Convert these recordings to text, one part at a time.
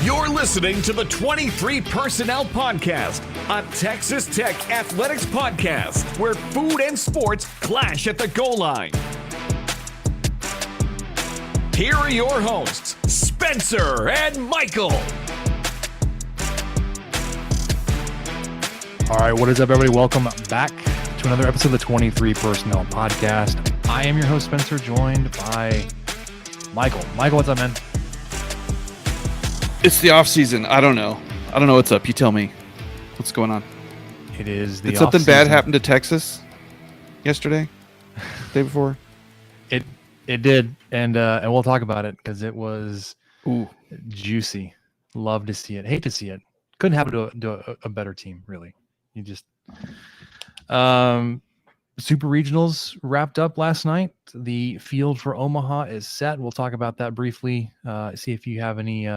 You're listening to the 23 Personnel Podcast, a Texas Tech athletics podcast where food and sports clash at the goal line. Here are your hosts, Spencer and Michael. All right, what is up, everybody? Welcome back to another episode of the 23 Personnel Podcast. I am your host, Spencer, joined by Michael. Michael, what's up, man? It's the off season. I don't know what's up. You tell me. What's going on? It is the Did something bad happen to Texas yesterday? Day before? It did, and we'll talk about it because it was juicy. Love to see it. Hate to see it. Couldn't happen to a better team, really. You just Super Regionals wrapped up last night. The field for Omaha is set. We'll talk about that briefly. See if you have any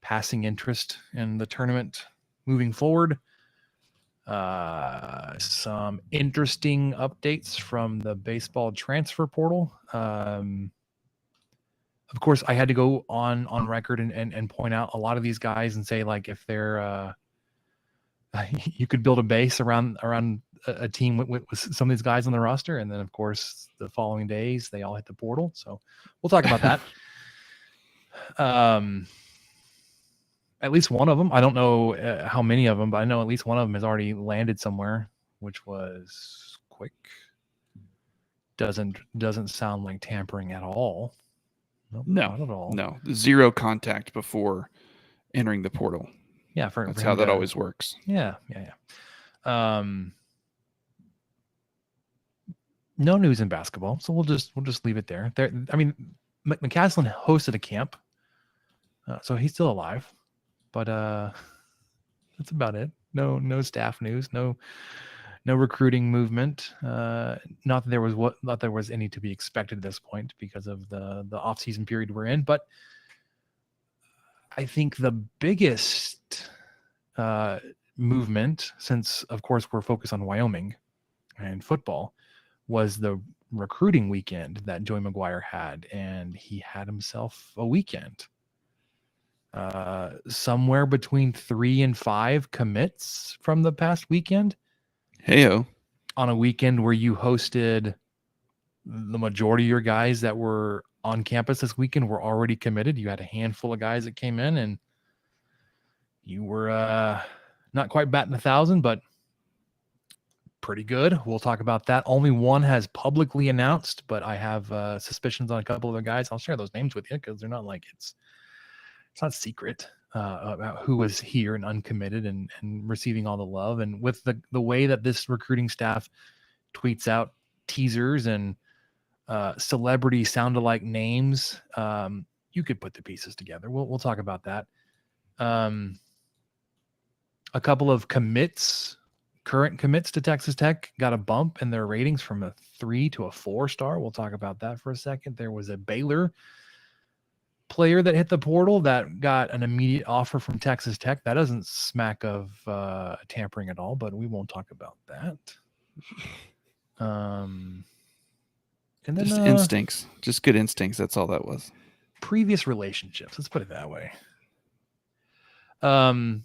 passing interest in the tournament moving forward. Some interesting updates from the baseball transfer portal. Of course, I had to go on record and point out a lot of these guys and say, like, if they're you could build a base around a team with some of these guys on the roster, and then of course the following days they all hit the portal. So we'll talk about that. At least one of them, I don't know how many of them, but I know at least one of them has already landed somewhere, which was quick. Doesn't sound like tampering at all. Nope, no, not at all. No, zero contact before entering the portal. Yeah, that's how that always works. Yeah. No news in basketball, so we'll just leave it there. I mean, McCaslin hosted a camp, so he's still alive. But that's about it. No staff news. No recruiting movement. Not that there was any to be expected at this point because of the off-season period we're in. But I think the biggest movement, since of course we're focused on Wyoming and football, was the recruiting weekend that Joey McGuire had, and he had himself a weekend. Somewhere between 3 and 5 commits from the past weekend. Heyo. on a weekend where you hosted the majority of your guys that were on campus this weekend were already committed. You had a handful of guys that came in, and you were not quite batting 1,000, but pretty good. We'll talk about that. Only one has publicly announced, but I have suspicions on a couple of the guys. I'll share those names with you because they're not like it's not secret about who was here and uncommitted and receiving all the love. And with the way that this recruiting staff tweets out teasers and celebrity sound-alike names, you could put the pieces together. We'll talk about that. A couple of current commits to Texas Tech got a bump in their ratings from a 3 to a 4-star. We'll talk about that for a second. There was a Baylor player that hit the portal that got an immediate offer from Texas Tech. That doesn't smack of tampering at all, but we won't talk about that. And then Just instincts, just good instincts. That's all that was. Previous relationships. Let's put it that way. Then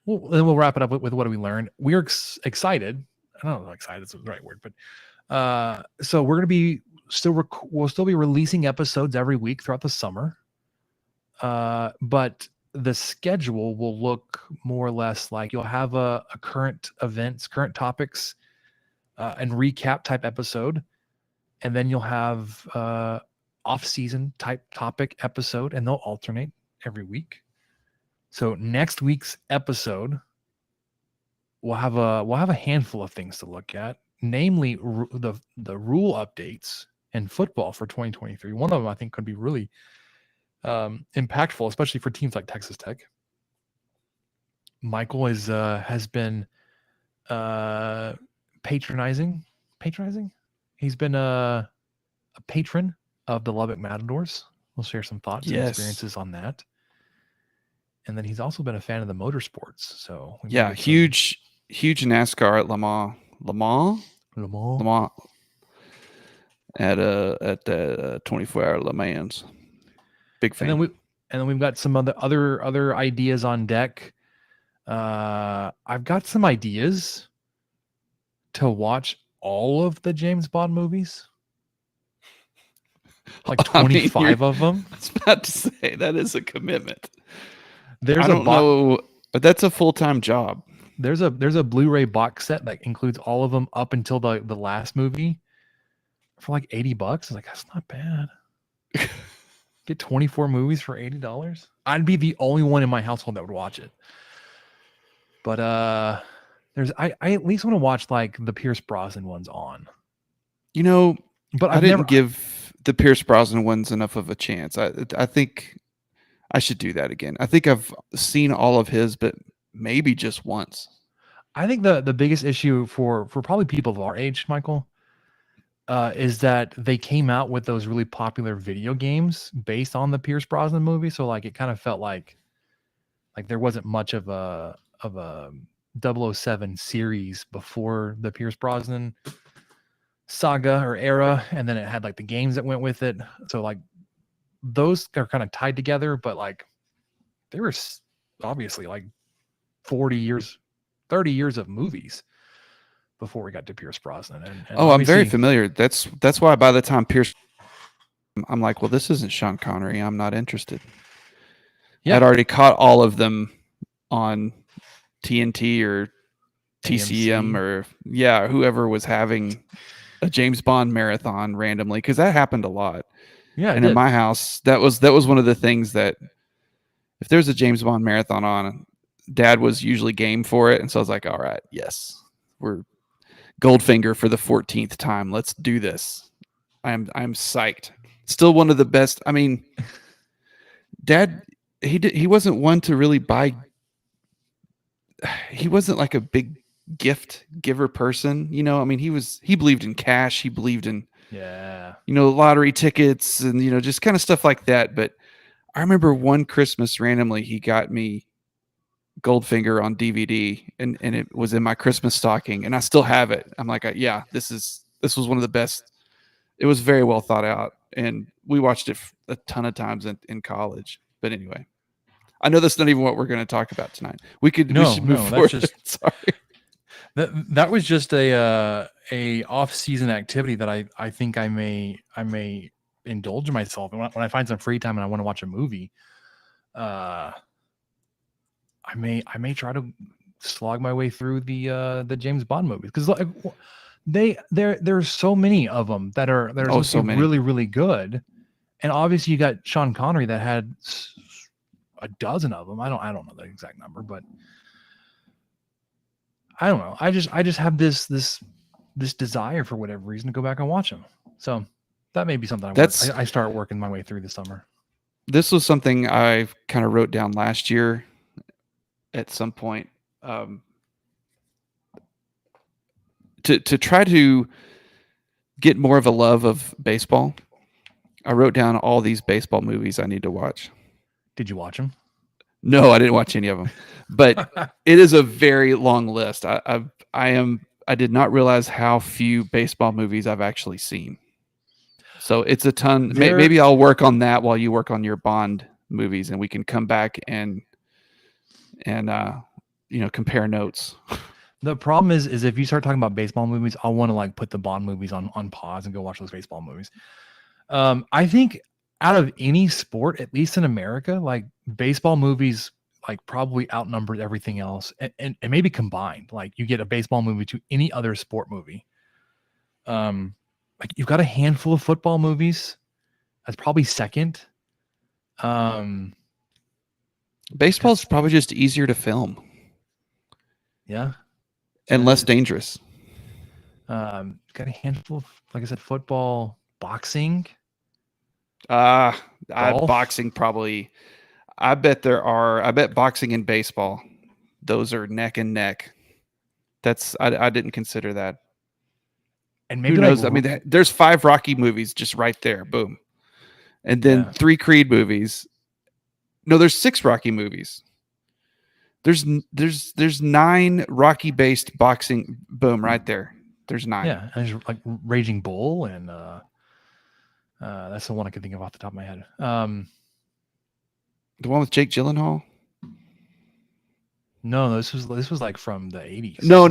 we'll wrap it up with what we learned. We're excited. I don't know if excited is the right word, but so we're going to be we'll still be releasing episodes every week throughout the summer. But the schedule will look more or less like you'll have a current events, current topics, and recap type episode. And then you'll have off-season type topic episode, and they'll alternate every week. So next week's episode, we'll have a handful of things to look at, namely the rule updates in football for 2023. One of them I think could be really impactful, especially for teams like Texas Tech. Michael has been patronizing. He's been a patron of the Lubbock Matadors. We'll share some thoughts and experiences on that. And then he's also been a fan of the motorsports. So yeah, huge NASCAR at Le Mans at the 24-hour Le Mans. Big fan. And then we've got some other ideas on deck. I've got some ideas to watch all of the James Bond movies. Like 25 of them. I was about to say that is a commitment. I don't know, but that's a full-time job. There's a Blu-ray box set that includes all of them up until the last movie for like $80. I was like, that's not bad. Get 24 movies for $80. I'd be the only one in my household that would watch it. But I at least want to watch like the Pierce Brosnan ones on. You know, but I didn't give the Pierce Brosnan ones enough of a chance. I think I should do that again. I think I've seen all of his, but maybe just once. I think the biggest issue for probably people of our age, Michael, is that they came out with those really popular video games based on the Pierce Brosnan movie. So like it kind of felt like there wasn't much of a 007 series before the Pierce Brosnan saga or era, and then it had like the games that went with it. So like those are kind of tied together, but like they were obviously like 30 years of movies before we got to Pierce Brosnan. And I'm very familiar. That's why by the time Pierce, I'm like, well, this isn't Sean Connery. I'm not interested. Yeah, I'd already caught all of them on TNT or TCM or whoever was having a James Bond marathon randomly, because that happened a lot. Yeah, and in my house, that was one of the things that if there's a James Bond marathon on, Dad was usually game for it, and so I was like, all right, yes, we're Goldfinger for the 14th time. Let's do this. I'm psyched. Still one of the best. I mean, Dad, he wasn't one to really buy. He wasn't like a big gift giver person, you know. I mean, he believed in cash. He believed in lottery tickets and just kind of stuff like that. But I remember one Christmas randomly he got me Goldfinger on DVD, and it was in my Christmas stocking, and I still have it. I'm like, this was one of the best. It was very well thought out, and we watched it a ton of times in college. But anyway, I know that's not even what we're going to talk about tonight. We should move forward. That's That was just a off-season activity that I think I may indulge myself. And when I find some free time and I want to watch a movie, I may try to slog my way through the James Bond movies, because like there's so many of them that are so many. really, really good. And obviously you got Sean Connery that had a dozen of them. I don't know the exact number, but I don't know. I just have this desire for whatever reason to go back and watch them. So that may be something I start working my way through this summer. This was something I kind of wrote down last year at some point. To try to get more of a love of baseball, I wrote down all these baseball movies I need to watch. Did you watch them? No, I didn't watch any of them, but it is a very long list. I did not realize how few baseball movies I've actually seen. So it's a ton. Maybe I'll work on that while you work on your Bond movies, and we can come back and compare notes. The problem is if you start talking about baseball movies, I'll want to like put the Bond movies on pause and go watch those baseball movies. I think out of any sport, at least in America, like baseball movies, like probably outnumbered everything else, and maybe combined. Like you get a baseball movie to any other sport movie. Like you've got a handful of football movies. That's probably second. Baseball's probably just easier to film. Yeah. And less dangerous. Got a handful of, like I said, football, boxing. Boxing probably. I bet boxing and baseball, those are neck and neck. I didn't consider that. And maybe who knows? I mean, there's 5 Rocky movies just right there. Boom. And then 3 Creed movies. No, there's 6 Rocky movies. There's 9 Rocky based boxing. Boom, right there. There's 9. Yeah, and there's like Raging Bull, and that's the one I can think of off the top of my head. The one with Jake Gyllenhaal. No, this was like from the 80s. No.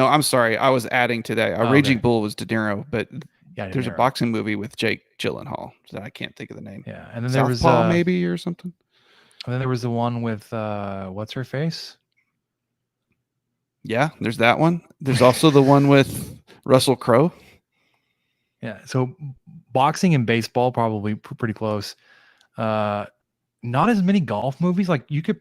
I'm sorry, I was adding to that. Raging Bull was De Niro, but there's a boxing movie with Jake Gyllenhaal that I can't think of the name. Yeah, and then Southpaw, there was maybe or something. And then there was the one with what's her face? Yeah, there's that one. There's also the one with Russell Crowe. Yeah, so boxing and baseball probably pretty close. Not as many golf movies. Like you could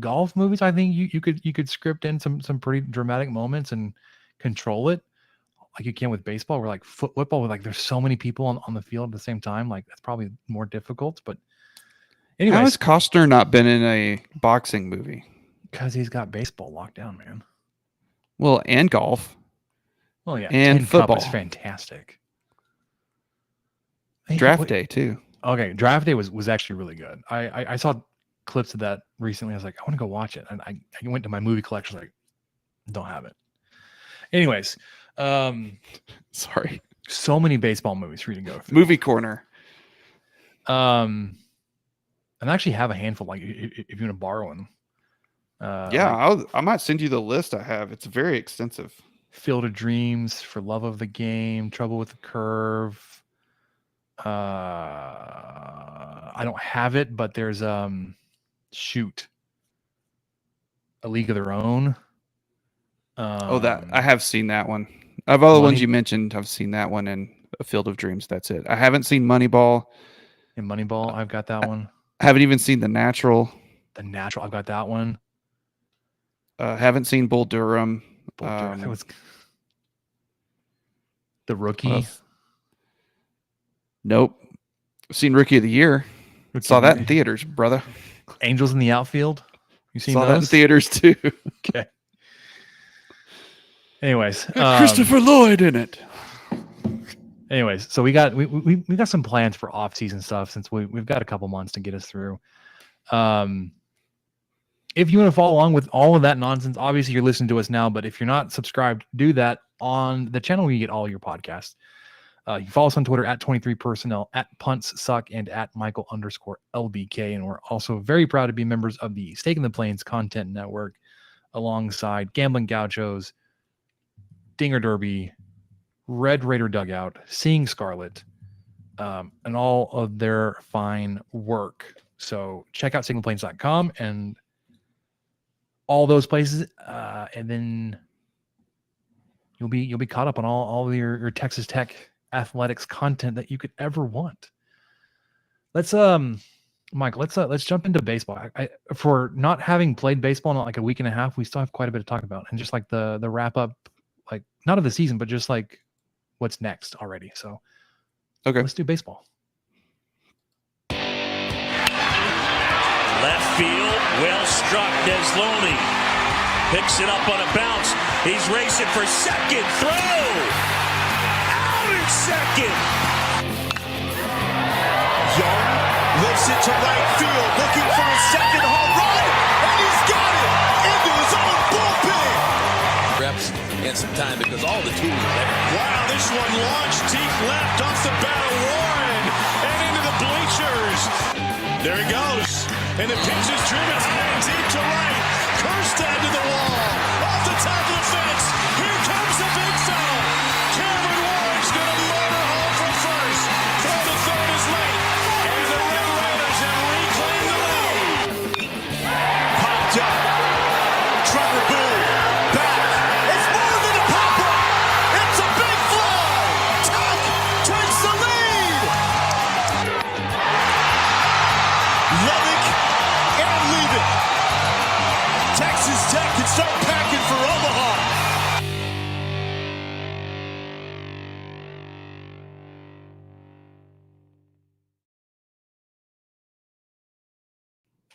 golf movies. I think you could script in some pretty dramatic moments and control it, like you can with baseball. Where like football, with like there's so many people on the field at the same time. Like that's probably more difficult. But anyways, how has Costner not been in a boxing movie? Because he's got baseball locked down, man. Well, and golf. Well, yeah, and football is fantastic. Draft Day too. Okay, Draft Day was actually really good. I saw clips of that recently. I was like, I want to go watch it, and I went to my movie collection. Like, don't have it. Anyways, sorry. So many baseball movies for you to go through. Movie corner. And I actually have a handful. Like, if you want to borrow them. I might send you the list I have. It's very extensive. Field of Dreams, For Love of the Game, Trouble with the Curve. I don't have it, but there's shoot, A League of Their Own. That I have seen that one. Of all the ones you mentioned, I've seen that one and A Field of Dreams. That's it. I haven't seen Moneyball. In Moneyball, I've got that one. I haven't even seen The Natural. The Natural, I've got that one. Haven't seen Bull Durham. That was The Rookie. Nope. I've seen Rookie of the Year. Saw that in theaters, brother. Angels in the Outfield. You seen Saw those? that in theaters too. Okay. Anyways, Christopher Lloyd in it. Anyways, so we got some plans for off-season stuff since we've got a couple months to get us through. If you want to follow along with all of that nonsense, obviously you're listening to us now, but if you're not subscribed, do that on the channel where you get all your podcasts. You can follow us on Twitter at 23personnel, at punts suck, and at Michael_LBK. And we're also very proud to be members of the Stake in the Plains Content Network. alongside Gambling Gauchos, Dinger Derby, Red Raider Dugout, Seeing Scarlet, and all of their fine work. So check out signalplanes.com and all those places, and then you'll be caught up on all your Texas Tech athletics content that you could ever want. Let's Mike, let's jump into baseball. I for not having played baseball in like a week and a half, we still have quite a bit to talk about, and just like the wrap up, like not of the season, but just like what's next already. So okay, let's do baseball. Left field, well struck. Desloney picks it up on a bounce. He's racing for second. Throw out in second. Young lifts it to right field, looking for his second home run, and he's got it into his own bullpen. Reps and some time because all the tools are there. Wow, this one launched deep left off the bat of Warren and into the bleachers. There he goes, and the pitch is driven high deep to right. Kjerstad to the wall, off the top of the fence. Here comes the big fella. Cameron Warren's going to motor home from first. Throw to third is late, and the Red Raiders have reclaimed the lead. Popped up. Trevor Boone back. It's more than a pop-up. It's a big fly. Tuck takes the lead. Love it and leave it. Texas Tech can start packing for Omaha.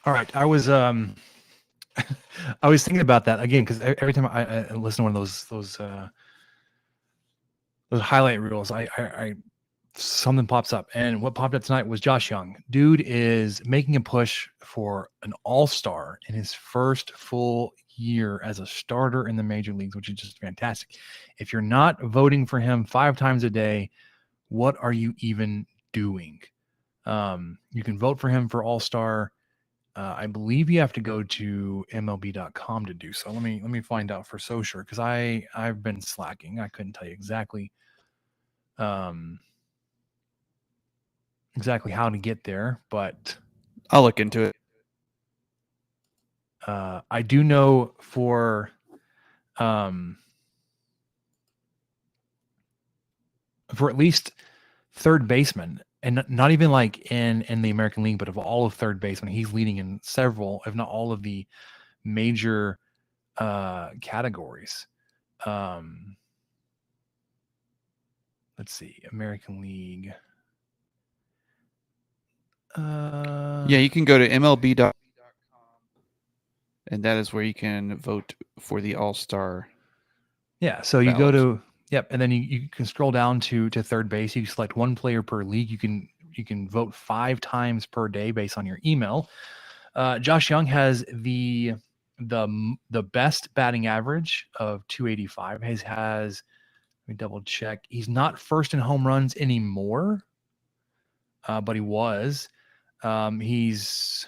All right, I was I was thinking about that again because every time I listen to one of those highlight reels, I something pops up, and what popped up tonight was Josh Young. Dude is making a push for an all-star in his first full year as a starter in the major leagues, which is just fantastic. If you're not voting for him 5 times a day, what are you even doing? You can vote for him for all-star. I believe you have to go to MLB.com to do so. Let me find out for so sure, because I've been slacking. I couldn't tell you exactly how to get there, but I'll look into it. I do know for at least third baseman, and not even like in the American League, but of all of third baseman, he's leading in several, if not all, of the major categories. Let's see, American League. Yeah, you can go to MLB.com, and that is where you can vote for the All-Star. Yeah, so you go to and then you can scroll down to third base. You can select one player per league. You can vote 5 times per day based on your email. Josh Young has the best batting average of 285. Let me double check. He's not first in home runs anymore, but he was. He's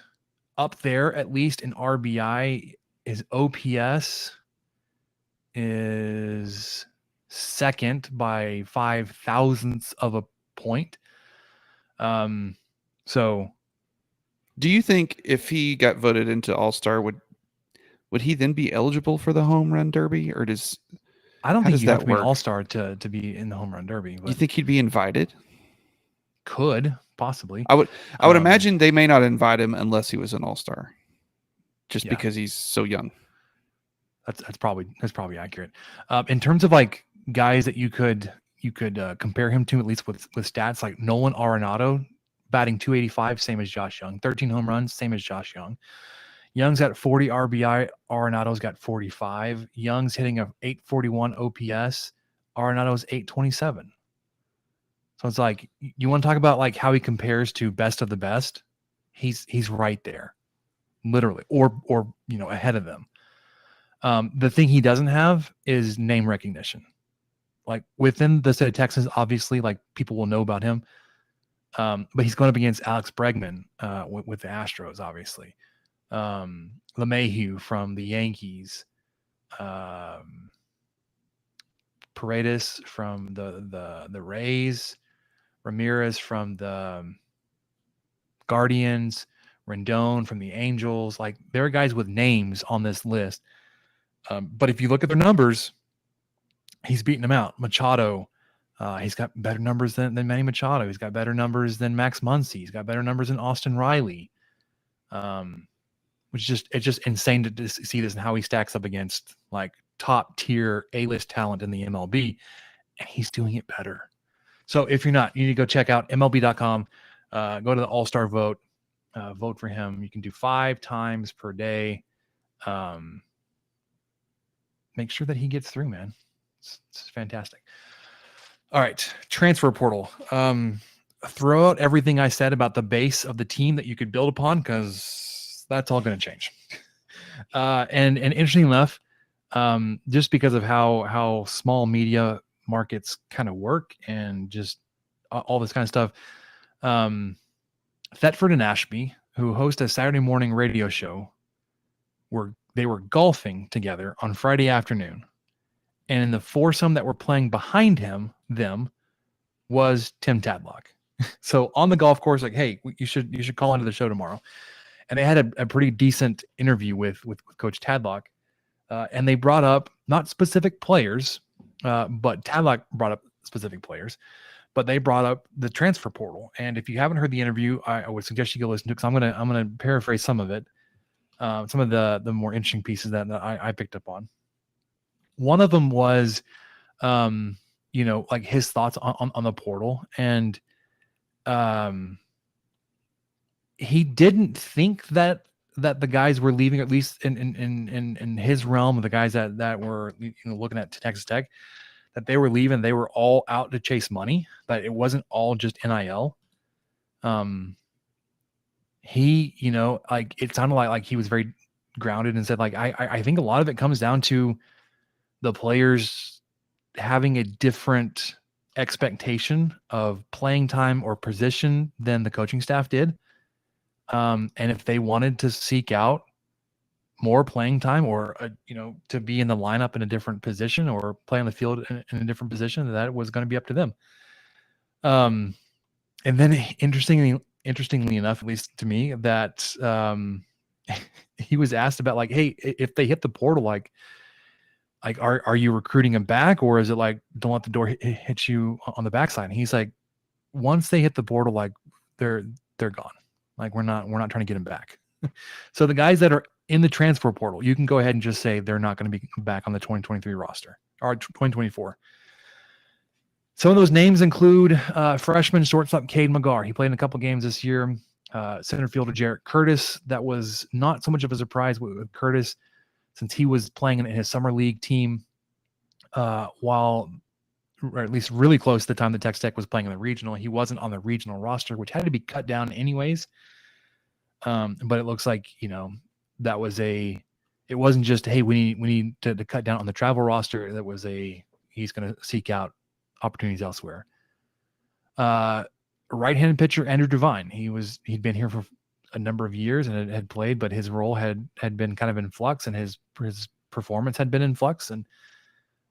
up there at least in RBI. His OPS is second by 0.005 of a point. So do you think if he got voted into All-Star, would he then be eligible for the home run derby, or I don't think you have to be an all-star to be in the home run derby. You think he'd be invited? Could possibly. I would imagine they may not invite him unless he was an all-star, just because he's so young. That's probably accurate. In terms of like guys that you could compare him to, at least with stats, like Nolan Arenado batting 285, same as Josh Young. 13 home runs, same as Josh Young. Young's got 40 RBI. Arenado's got 45. Young's hitting a 841 OPS. Arenado's 827. So it's like, you want to talk about like how he compares to best of the best? He's right there, literally, or ahead of them. The thing he doesn't have is name recognition. Like within the state of Texas, obviously, like people will know about him. But he's going up against Alex Bregman with the Astros, obviously. LeMahieu from the Yankees, Paredes from the Rays, Ramirez from the Guardians, Rendon from the Angels. Like, there are guys with names on this list. But if you look at their numbers, he's beating them out. Machado, he's got better numbers than Manny Machado. He's got better numbers than Max Muncy. He's got better numbers than Austin Riley. Which it's just insane to see this and how he stacks up against like top tier A-list talent in the MLB, and he's doing it better. So if you're not, you need to go check out MLB.com, go to the All-Star vote, vote for him. You can do 5 times per day. Make sure that he gets through, man. It's fantastic. All right. Transfer portal. Throw out everything I said about the base of the team that you could build upon, because that's all going to change. And interesting enough, just because of how small media markets kind of work and just all this kind of stuff, Thetford and Ashby, who host a Saturday morning radio show, they were golfing together on Friday afternoon, and in the foursome that were playing behind them was Tim Tadlock. So on the golf course, like, hey, you should call into the show tomorrow. And they had a pretty decent interview with Coach Tadlock, and they brought up not specific players, but Tadlock brought up specific players, but they brought up the transfer portal. And if you haven't heard the interview, I would suggest you go listen to it, because I'm gonna paraphrase some of it, some of the more interesting pieces that I picked up on. One of them was, like his thoughts on the portal, and he didn't think that the guys were leaving, at least in his realm of the guys that were looking at Texas Tech, that they were leaving. They were all out to chase money, but it wasn't all just NIL. He, it sounded like he was very grounded and said, like, I think a lot of it comes down to the players having a different expectation of playing time or position than the coaching staff did. And if they wanted to seek out more playing time, or, to be in the lineup in a different position or play on the field in a different position, that was going to be up to them. And then interestingly enough, at least to me, that he was asked about, like, hey, if they hit the portal, like are you recruiting them back, or is it like, don't let the door hit you on the backside? And he's like, once they hit the portal, like, they're gone. Like, we're not trying to get them back. So the guys that are in the transfer portal, you can go ahead and just say they're not going to be back on the 2023 roster or 2024. Some of those names include freshman shortstop Cade McGar. He played in a couple games this year. Center fielder Jarrett Curtis. That was not so much of a surprise with Curtis, since he was playing in his summer league team, or at least really close to the time that Texas Tech was playing in the regional. He wasn't on the regional roster, which had to be cut down anyways. But it looks like, that was it wasn't just, hey, we need to cut down on the travel roster. That was he's going to seek out opportunities elsewhere. Right-handed pitcher Andrew Devine. He'd been here for a number of years and had played, but his role had been kind of in flux, and his performance had been in flux, and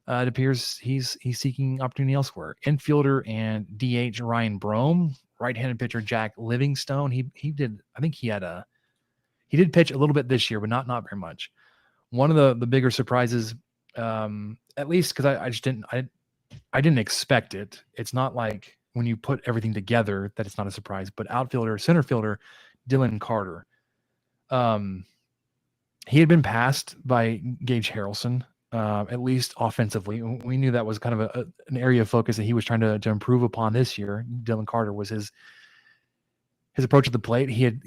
it appears he's seeking opportunity elsewhere. Infielder and DH Ryan Brome. Right-handed pitcher Jack Livingstone. He did pitch a little bit this year, but not very much. One of the bigger surprises, at least because I just didn't expect it. It's not like when you put everything together that it's not a surprise. But center fielder Dylan Carter. He had been passed by Gage Harrelson, at least offensively. We knew that was kind of an area of focus that he was trying to improve upon this year. Dylan Carter was his approach to the plate. He had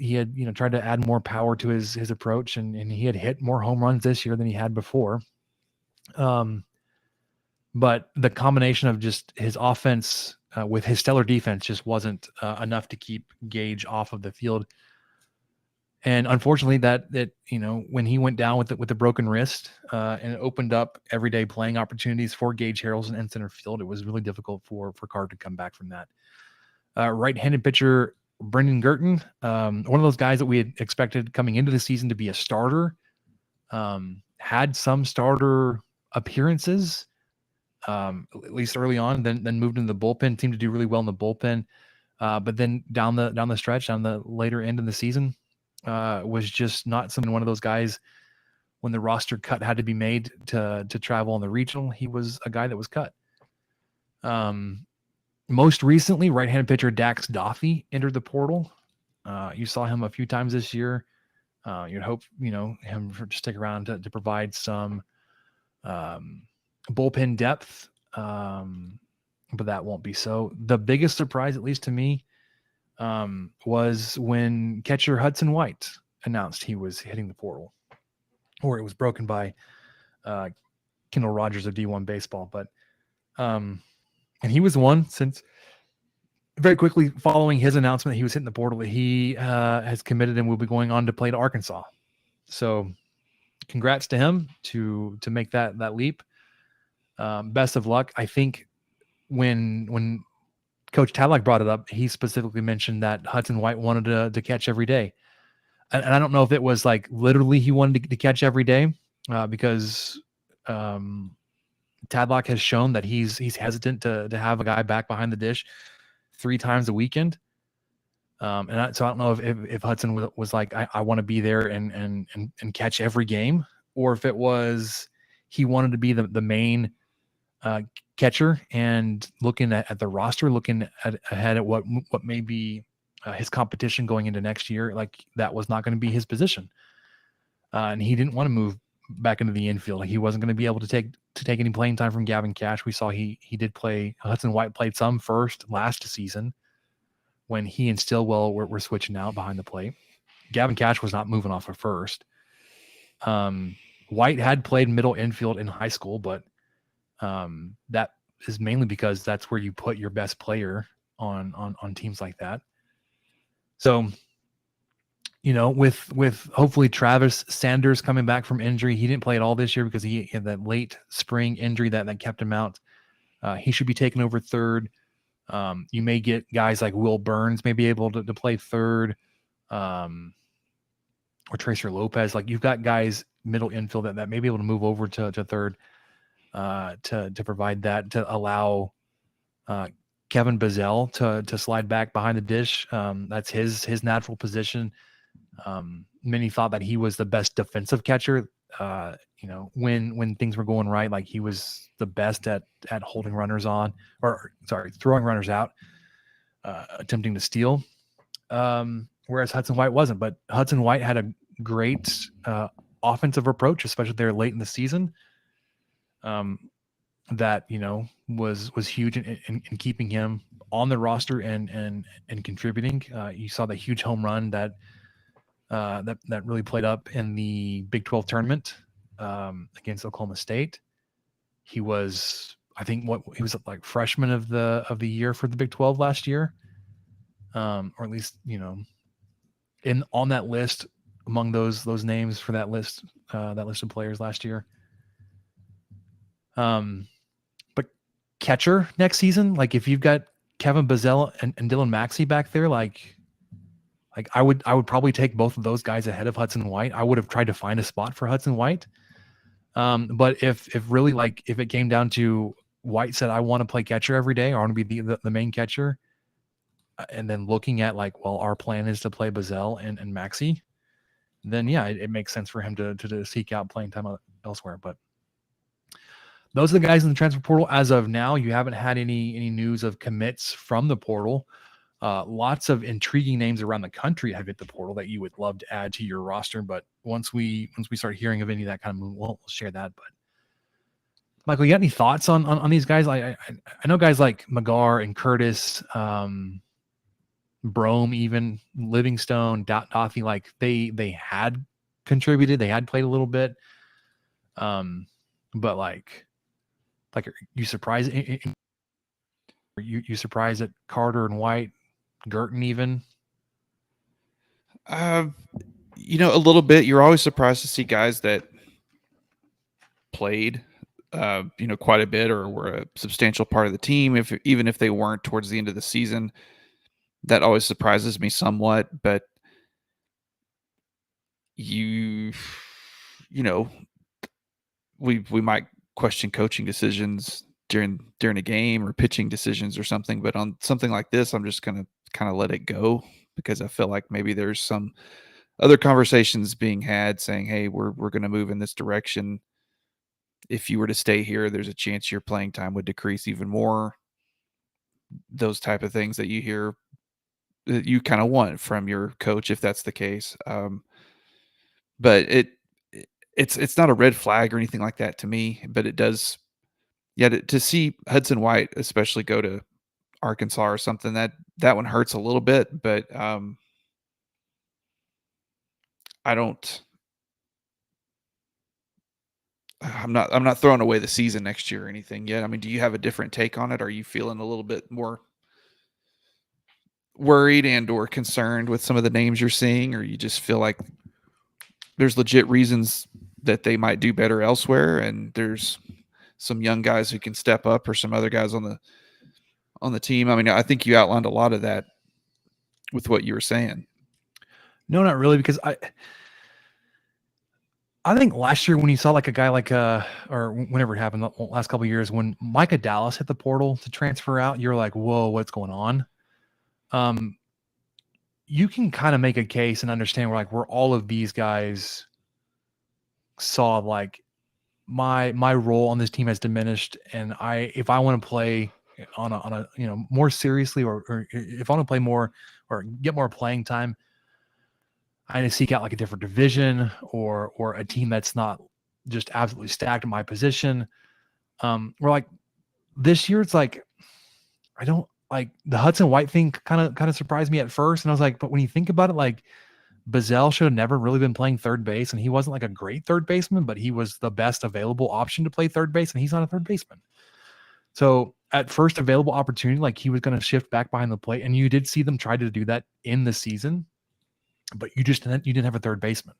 tried to add more power to his approach, and he had hit more home runs this year than he had before. But the combination of just his offense with his stellar defense just wasn't enough to keep Gage off of the field. And unfortunately, that when he went down with the broken wrist, and it opened up everyday playing opportunities for Gage Harrelson in center field, it was really difficult for Carter to come back from that. Right-handed pitcher Brendan Girton, one of those guys that we had expected coming into the season to be a starter. had some starter appearances, at least early on, then moved into the bullpen, seemed to do really well in the bullpen. But then down the stretch, down the later end of the season, was just not one of those guys. When the roster cut had to be made to travel on the regional, he was a guy that was cut. Most recently, right-handed pitcher Dax Doffey entered the portal. You saw him a few times this year. You'd hope, him to stick around to provide some bullpen depth, but that won't be so. The biggest surprise, at least to me, was when catcher Hudson White announced he was hitting the portal, or it was broken by Kendall Rogers of D1 Baseball. But and he was one since very quickly following his announcement he was hitting the portal, that he has committed and will be going on to play to Arkansas. So congrats to him to make that leap. Best of luck. I think when Coach Tadlock brought it up, he specifically mentioned that Hudson White wanted to catch every day. And I don't know if it was like literally he wanted to catch every day, because Tadlock has shown that he's hesitant to have a guy back behind the dish 3 times a weekend. So I don't know if Hudson was like, I want to be there and catch every game, or if it was he wanted to be the main catcher, and looking at the roster, looking ahead at what may be his competition going into next year, like that was not going to be his position. And he didn't want to move back into the infield. He wasn't going to be able to take any playing time from Gavin Cash. We saw he did play. Hudson White played some first last season when he and Stillwell were switching out behind the plate. Gavin Cash was not moving off of first. White had played middle infield in high school, but that is mainly because that's where you put your best player on teams like that. So, with hopefully Travis Sanders coming back from injury, he didn't play at all this year because he had that late spring injury that kept him out. He should be taking over third. You may get guys like Will Burns may be able to play third, or Tracer Lopez. Like, you've got guys middle infield that may be able to move over to third, to provide that, to allow Kevin Bazell to slide back behind the dish. That's his natural position. Many thought that he was the best defensive catcher. When things were going right, like he was the best at holding runners on, throwing runners out, attempting to steal. Whereas Hudson White wasn't. But Hudson White had a great offensive approach, especially there late in the season. That was huge in keeping him on the roster and contributing. You saw the huge home run that really played up in the Big 12 tournament against Oklahoma State. He was, I think, he was like freshman of the year for the Big 12 last year, or at least on that list, among those names for that list of players last year. But catcher next season, like if you've got Kevin Bazell and Dylan Maxey back there, like I would probably take both of those guys ahead of Hudson White. I would have tried to find a spot for Hudson White. But if it came down to White said, I want to play catcher every day, I want to be the main catcher, and then looking at our plan is to play Bazell and Maxey, then yeah, it makes sense for him to seek out playing time elsewhere. But those are the guys in the transfer portal as of now. You haven't had any news of commits from the portal. Lots of intriguing names around the country have hit the portal that you would love to add to your roster. But once we start hearing of any of that kind of move, we'll share that. But Michael, you got any thoughts on these guys? I know guys like McGar and Curtis, Brome, even Livingstone, Doffy, like they had contributed, they had played a little bit. But like are you surprised? You surprised at Carter and White, Girton even? A little bit. You're always surprised to see guys that played, quite a bit or were a substantial part of the team, even if they weren't towards the end of the season. That always surprises me somewhat. But we might question coaching decisions during a game or pitching decisions or something, but on something like this, I'm just gonna kind of let it go because I feel like maybe there's some other conversations being had saying, hey, we're going to move in this direction. If you were to stay here, there's a chance your playing time would decrease even more. Those type of things that you hear that you kind of want from your coach, if that's the case. But it's not a red flag or anything like that to me, but it does. Yeah, to see Hudson White especially go to Arkansas or something, that one hurts a little bit, but I'm not throwing away the season next year or anything yet. I mean, do you have a different take on it? Are you feeling a little bit more worried and or concerned with some of the names you're seeing, or you just feel like there's legit reasons that they might do better elsewhere and there's some young guys who can step up or some other guys on the team? I mean, I think you outlined a lot of that with what you were saying. No, not really, because I think last year when you saw like a guy like or whenever it happened the last couple of years when Micah Dallas hit the portal to transfer out, you're like, whoa, what's going on? You can kind of make a case and understand where all of these guys saw like my role on this team has diminished, and if I want to play on a more seriously, or if I want to play more or get more playing time, I need to seek out like a different division or a team that's not just absolutely stacked in my position. We're like this year, it's like I don't like the Hudson White thing. Kind of surprised me at first, and I was like, but when you think about it, like Bazell should have never really been playing third base, and he wasn't like a great third baseman, but he was the best available option to play third base, and he's not a third baseman. So at first available opportunity, like he was going to shift back behind the plate, and you did see them try to do that in the season, but you didn't have a third baseman.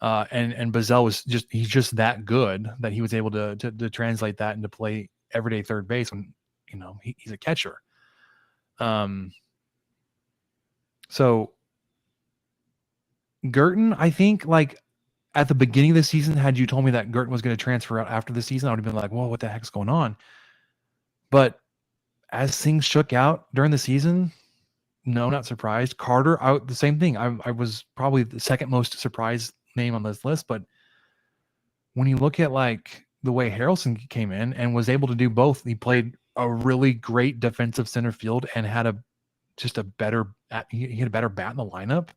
And Bazell he's just that good that he was able to translate that into play everyday third base when he's a catcher. So Gurton, I think like at the beginning of the season, had you told me that Gurton was going to transfer out after the season, I would have been like, whoa, what the heck's going on? But as things shook out during the season, no, not surprised. Carter, the same thing. I was probably the second most surprised name on this list, but when you look at like the way Harrelson came in and was able to do both, he played a really great defensive center field and had a better bat in the lineup.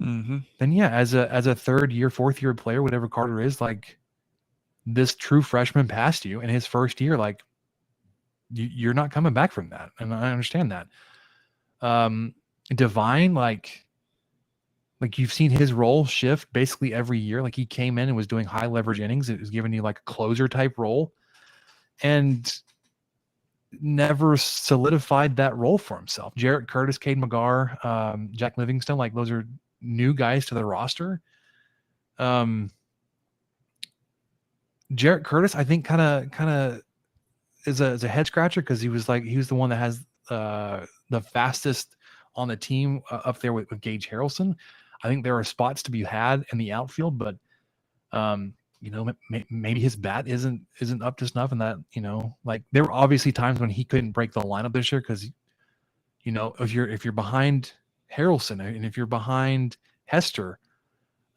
Mm-hmm. Then yeah, as a third year, fourth year player, whatever Carter is, like this true freshman passed you in his first year, like you're not coming back from that, and I understand that. Divine, like you've seen his role shift basically every year. Like he came in and was doing high leverage innings. It was giving you like a closer type role, and never solidified that role for himself. Jarrett Curtis, Cade McGar, Jack Livingston, like those are new guys to the roster. Jarrett Curtis, I think kind of is a head scratcher because he was the one that has the fastest on the team up there with Gage Harrelson. I think there are spots to be had in the outfield, but maybe his bat isn't up to snuff, and that like there were obviously times when he couldn't break the lineup this year because if you're behind Harrelson and if you're behind Hester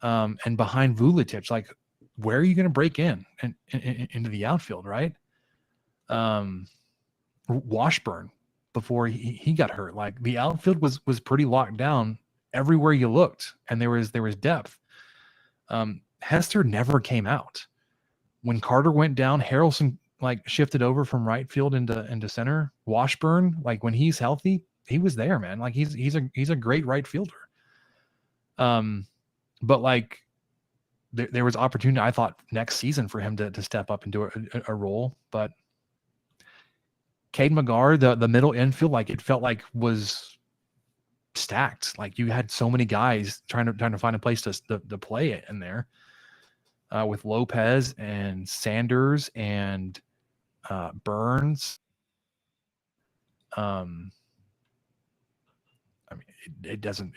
and behind Vuletic, like where are you going to break in and into the outfield, right? Washburn, before he got hurt, like the outfield was pretty locked down everywhere you looked, and there was depth. Hester never came out. When Carter went down, Harrelson like shifted over from right field into center. Washburn, like when he's healthy, he was there, man. Like he's a great right fielder. But like there was opportunity, I thought, next season for him to step up into a role, but Cade McGar, the middle infield, like it felt like was stacked. Like you had so many guys trying to find a place to play it in there, with Lopez and Sanders and Burns. I mean, it doesn't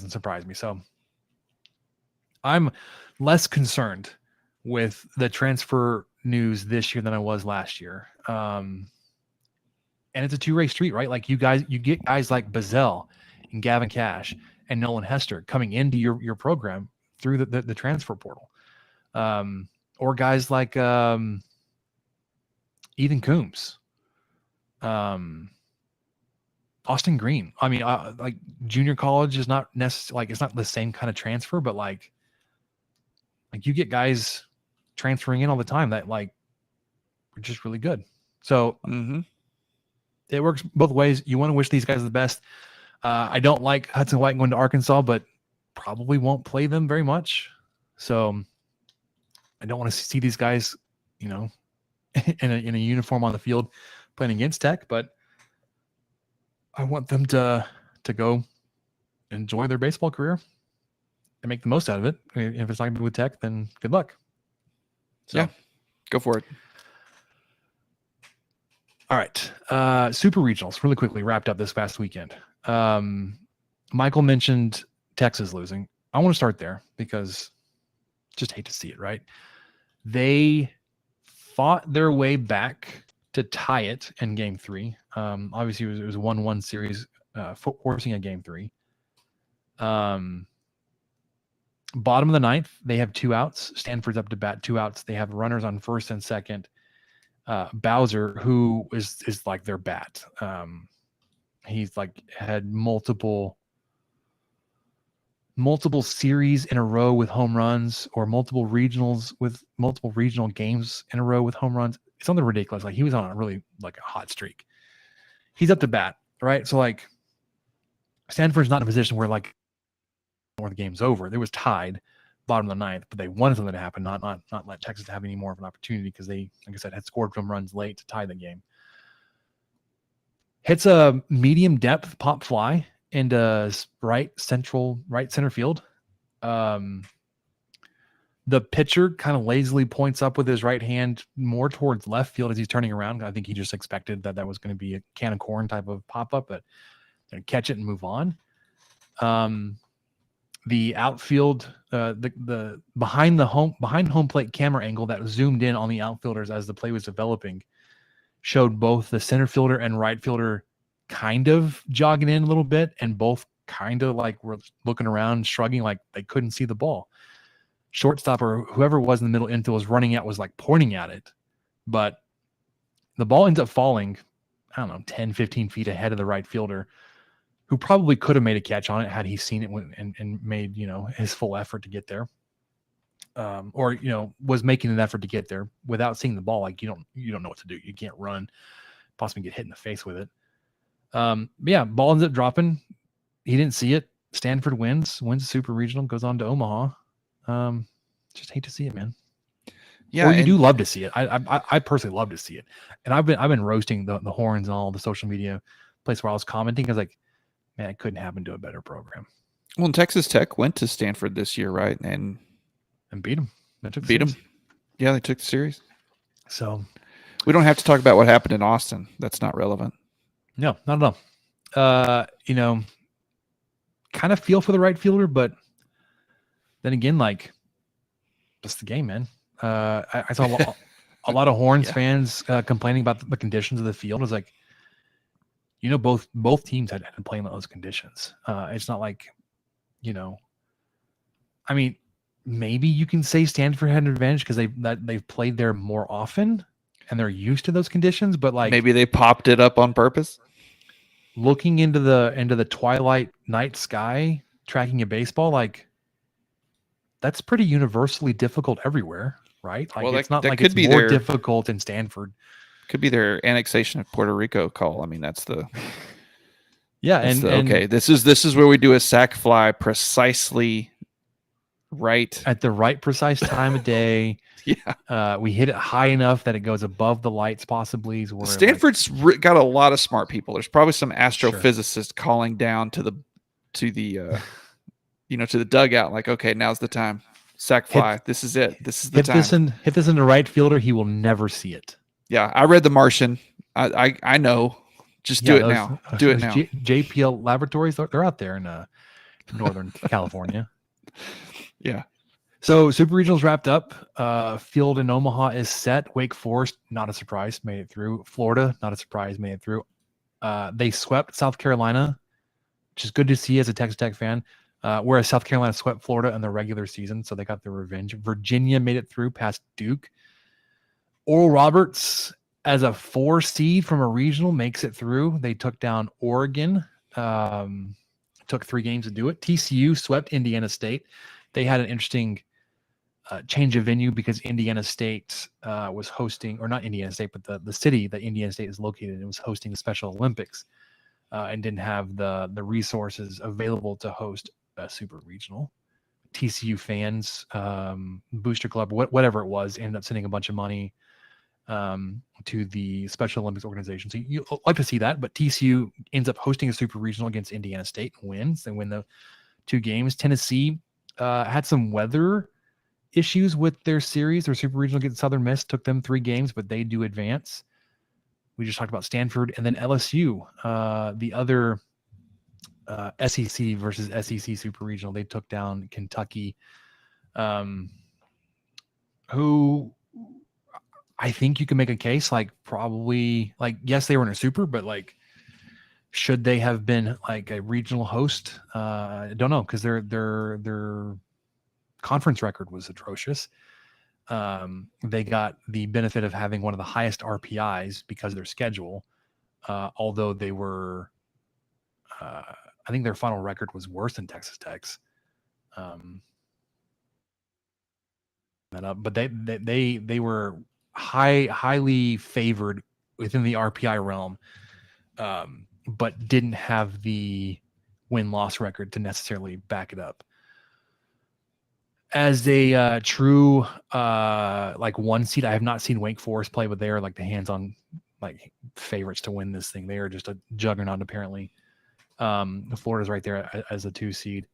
surprise me. So I'm less concerned with the transfer news this year than I was last year. And it's a two-way street, right? Like you get guys like Bazell and Gavin Cash and Nolan Hester coming into your program through the transfer portal. Or guys like Ethan Coombs, Austin Green. I mean, like junior college is not necessarily like it's not the same kind of transfer, but like you get guys transferring in all the time that like are just really good. So it works both ways. You want to wish these guys the best. I don't like Hudson White going to Arkansas, but probably won't play them very much. So I don't want to see these guys, you know, in a uniform on the field playing against Tech, but I want them to go enjoy their baseball career and make the most out of it. If it's not going to be with Tech, then good luck. So, yeah, go for it. All right. Super regionals really quickly wrapped up this past weekend. Michael mentioned Texas losing. I want to start there because just hate to see it, right? They fought their way back to tie it in game 3. Obviously it was a 1-1 series, forcing a game 3. Bottom of the 9th, they have 2 outs. Stanford's up to bat, 2 outs. They have runners on first and second. Bowser, who is like their bat. He's like had multiple series in a row with home runs, or multiple regional games in a row with home runs. It's something ridiculous. Like he was on a really like a hot streak. He's up to bat, right? So like Stanford's not in a position where like the game's over. It was tied bottom of the 9th, but they wanted something to happen, not let Texas have any more of an opportunity because they, like I said, had scored some runs late to tie the game. Hits a medium depth pop fly into right center field. The pitcher kind of lazily points up with his right hand more towards left field as he's turning around. I think he just expected that was going to be a can of corn type of pop up, but catch it and move on. The outfield, the behind home plate camera angle that zoomed in on the outfielders as the play was developing showed both the center fielder and right fielder kind of jogging in a little bit, and both kind of like were looking around, shrugging like they couldn't see the ball. Shortstop or whoever was in the middle infield was running out, was like pointing at it, but the ball ends up falling, I don't know, 10, 15 feet ahead of the right fielder, who probably could have made a catch on it had he seen it and made, you know, his full effort to get there. Or, you know, was making an effort to get there without seeing the ball. Like you don't know what to do. You can't run, possibly get hit in the face with it. But yeah, ball ends up dropping. He didn't see it. Stanford wins the super regional, goes on to Omaha. Just hate to see it, man. Yeah, or you do love to see it. I personally love to see it. And I've been roasting the Horns and all the social media place where I was commenting. I was like, man, it couldn't happen to a better program. Well, and Texas Tech went to Stanford this year, right? And beat them. Beat them. Yeah, they took the series. So we don't have to talk about what happened in Austin. That's not relevant. No, not at all. You know, kind of feel for the right fielder, but then again, like, that's the game, man. I saw a lot of Horns fans complaining about the conditions of the field. It's like, you know, both teams had to play in those conditions. It's not like, you know, I mean, maybe you can say Stanford had an advantage because they've played there more often and they're used to those conditions. But like, maybe they popped it up on purpose. Looking into the twilight night sky, tracking a baseball, like that's pretty universally difficult everywhere, right? Like, well, it's not like it's more difficult in Stanford. Could be their annexation of Puerto Rico call. I mean, that's the okay. This is where we do a sack fly precisely right at the right precise time of day. Yeah, we hit it high enough that it goes above the lights, possibly. Stanford's got a lot of smart people. There's probably some astrophysicist calling down to the you know, to the dugout, like, okay, now's the time. Sack fly. This is it. This is the time. Hit this in the right fielder. He will never see it. Yeah, I read The Martian. I know. Just do it now. Do it now. JPL Laboratories, they're out there in Northern California. Yeah. So Super Regionals wrapped up. Field in Omaha is set. Wake Forest, not a surprise, made it through. Florida, not a surprise, made it through. They swept South Carolina, which is good to see as a Texas Tech fan. Whereas South Carolina swept Florida in the regular season, so they got their revenge. Virginia made it through past Duke. Oral Roberts, as a 4 seed from a regional, makes it through. They took down Oregon. Took 3 games to do it. TCU swept Indiana State. They had an interesting change of venue because Indiana State was hosting, or not Indiana State, but the city that Indiana State is located in was hosting the Special Olympics and didn't have the resources available to host a super regional. TCU fans, Booster Club, whatever it was, ended up sending a bunch of money to the Special Olympics organization. So you like to see that, but TCU ends up hosting a super regional against Indiana State and wins. They win the 2 games. Tennessee had some weather issues with their series. Their super regional against Southern Miss took them 3 games, but they do advance. We just talked about Stanford, and then LSU, the other SEC versus SEC super regional. They took down Kentucky, who I think you can make a case probably yes, they were in a super, but should they have been a regional host? I don't know, because their conference record was atrocious. They got the benefit of having one of the highest RPIs because of their schedule, although they were I think their final record was worse than Texas Tech's. But they were highly favored within the RPI realm, but didn't have the win-loss record to necessarily back it up. As a true 1 seed, I have not seen Wake Forest play, but they are the hands-on favorites to win this thing. They are just a juggernaut, apparently. Florida's right there as a 2 seed.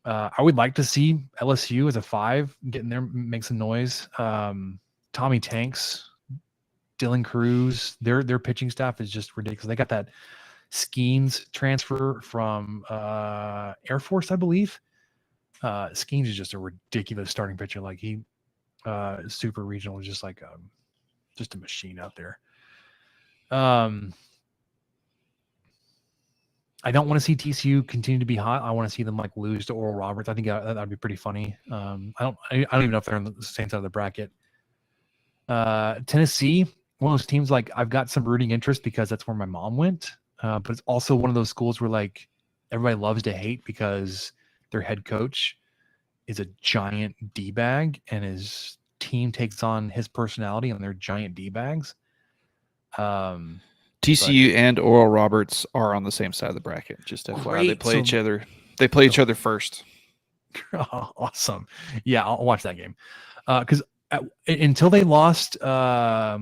I would like to see LSU as a 5 get in there, make some noise. Tommy Tanks, Dylan Cruz, their pitching staff is just ridiculous. They got that Skeens transfer from Air Force, I believe. Skeens is just a ridiculous starting pitcher. He super regional is just just a machine out there. I don't want to see TCU continue to be hot. I want to see them lose to Oral Roberts. I think that'd be pretty funny. I don't even know if they're on the same side of the bracket. Tennessee, one of those teams I've got some rooting interest because that's where my mom went. But it's also one of those schools where everybody loves to hate because their head coach is a giant D-bag and his team takes on his personality and they're giant D-bags. TCU and Oral Roberts are on the same side of the bracket. Just FYI, they play each other. They play each other first. Awesome. Yeah, I'll watch that game. Because until they lost, I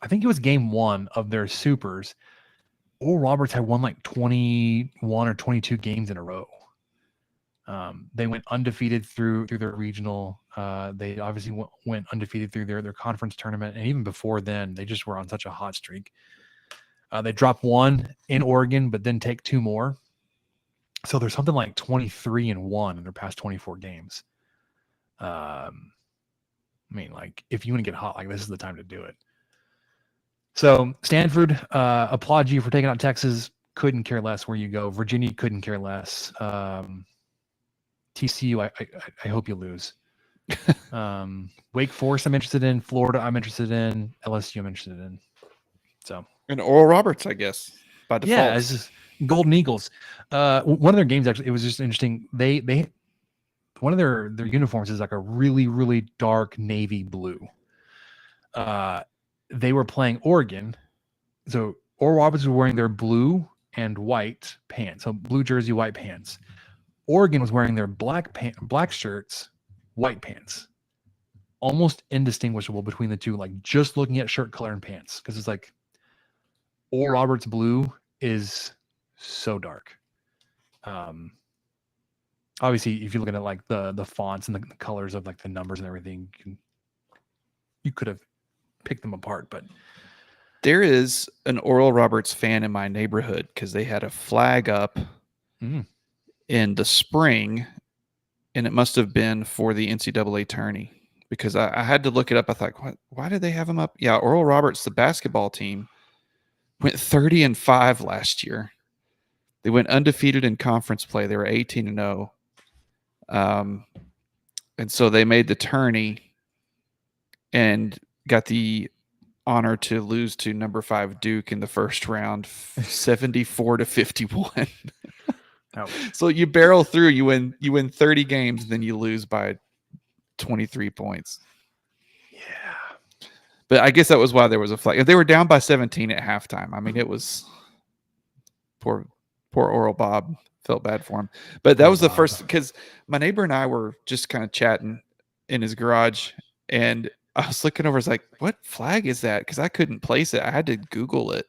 think it was game 1 of their supers, Oral Roberts had won 21 or 22 games in a row. They went undefeated through their regional. They obviously went undefeated through their conference tournament, and even before then, they just were on such a hot streak. They dropped 1 in Oregon, but then take 2 more. So there's something 23-1 in their past 24 games. If you want to get hot, this is the time to do it. So Stanford, applaud you for taking out Texas. Couldn't care less where you go. Virginia couldn't care less. TCU, I hope you lose. Wake Forest, I'm interested in. Florida, I'm interested in. LSU, I'm interested in. So and Oral Roberts, I guess, by default. Yeah, it's just Golden Eagles. One of their games actually, it was just interesting. They one of their uniforms is a really, really dark navy blue. They were playing Oregon, so Oral Roberts was wearing their blue and white pants, so blue jersey, white pants. Oregon was wearing their black shirts, white pants. Almost indistinguishable between the two, just looking at shirt color and pants, because it's Oral Roberts blue is so dark. Obviously, if you look at the fonts and the colors of the numbers and everything, you could have picked them apart. But there is an Oral Roberts fan in my neighborhood because they had a flag up in the spring and it must have been for the NCAA tourney because I had to look it up. I thought, why did they have him up? Yeah, Oral Roberts, the basketball team, went 30-5 last year. They went undefeated in conference play. They were 18-0. And so they made the tourney and got the honor to lose to number 5 Duke in the first round, 74-51. So you barrel through, you win 30 games, then you lose by 23 points. Yeah. But I guess that was why there was a flag. If they were down by 17 at halftime, I mean, it was poor Oral Bob. Felt bad for him. But that was the first, because my neighbor and I were just kind of chatting in his garage, and I was looking over, I was like, what flag is that? Because I couldn't place it. I had to Google it.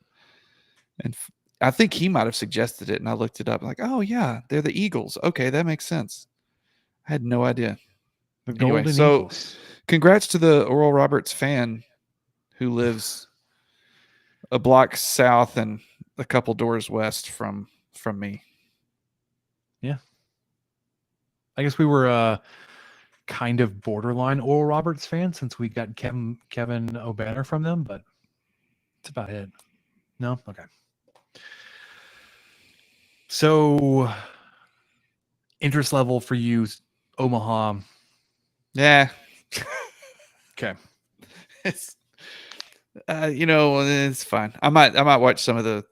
And I think he might have suggested it, and I looked it up. Like, oh, yeah, they're the Eagles. Okay, that makes sense. I had no idea. Anyway, so Eagles. Congrats to the Oral Roberts fan who lives a block south and a couple doors west from me. Yeah. I guess we were kind of borderline Oral Roberts fans since we got Kevin O'Banner from them, but that's about it. No? Okay. So interest level for you, Omaha. Yeah. Okay. It's it's fine. I might watch some of the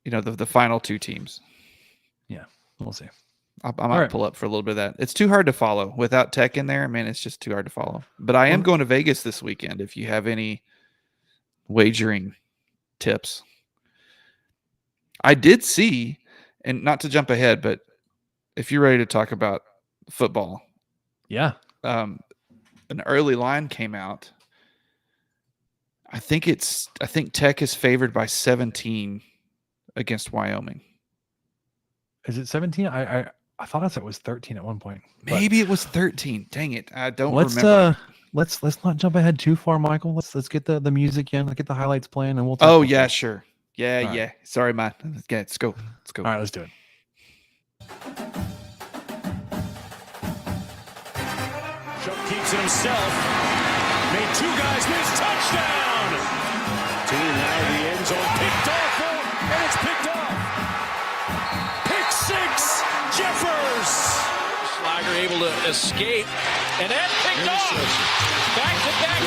the final 2 teams. Yeah, we'll see. I might pull up for a little bit of that. It's too hard to follow without Tech in there. Man, it's just too hard to follow. But I am going to Vegas this weekend. If you have any wagering tips, I did see, and not to jump ahead, but if you're ready to talk about football, yeah, an early line came out. I think Tech is favored by 17 against Wyoming. Is it 17? I thought it was 13 at one point. Maybe it was 13. Dang it. I don't remember. Let's not jump ahead too far, Michael. Let's get the music in. Let's get the highlights playing, and we'll talk. Oh, yeah, sure. Yeah, All yeah. right. Sorry, Matt. Yeah, let's go. All right, let's do it. Chuck keeps it himself. Made 2 guys miss. Touchdown! 2 now in the end zone. Picked off, and it's picked off. Pick 6, Jeffers. Schlager able to escape, and that picked off. Back-to-back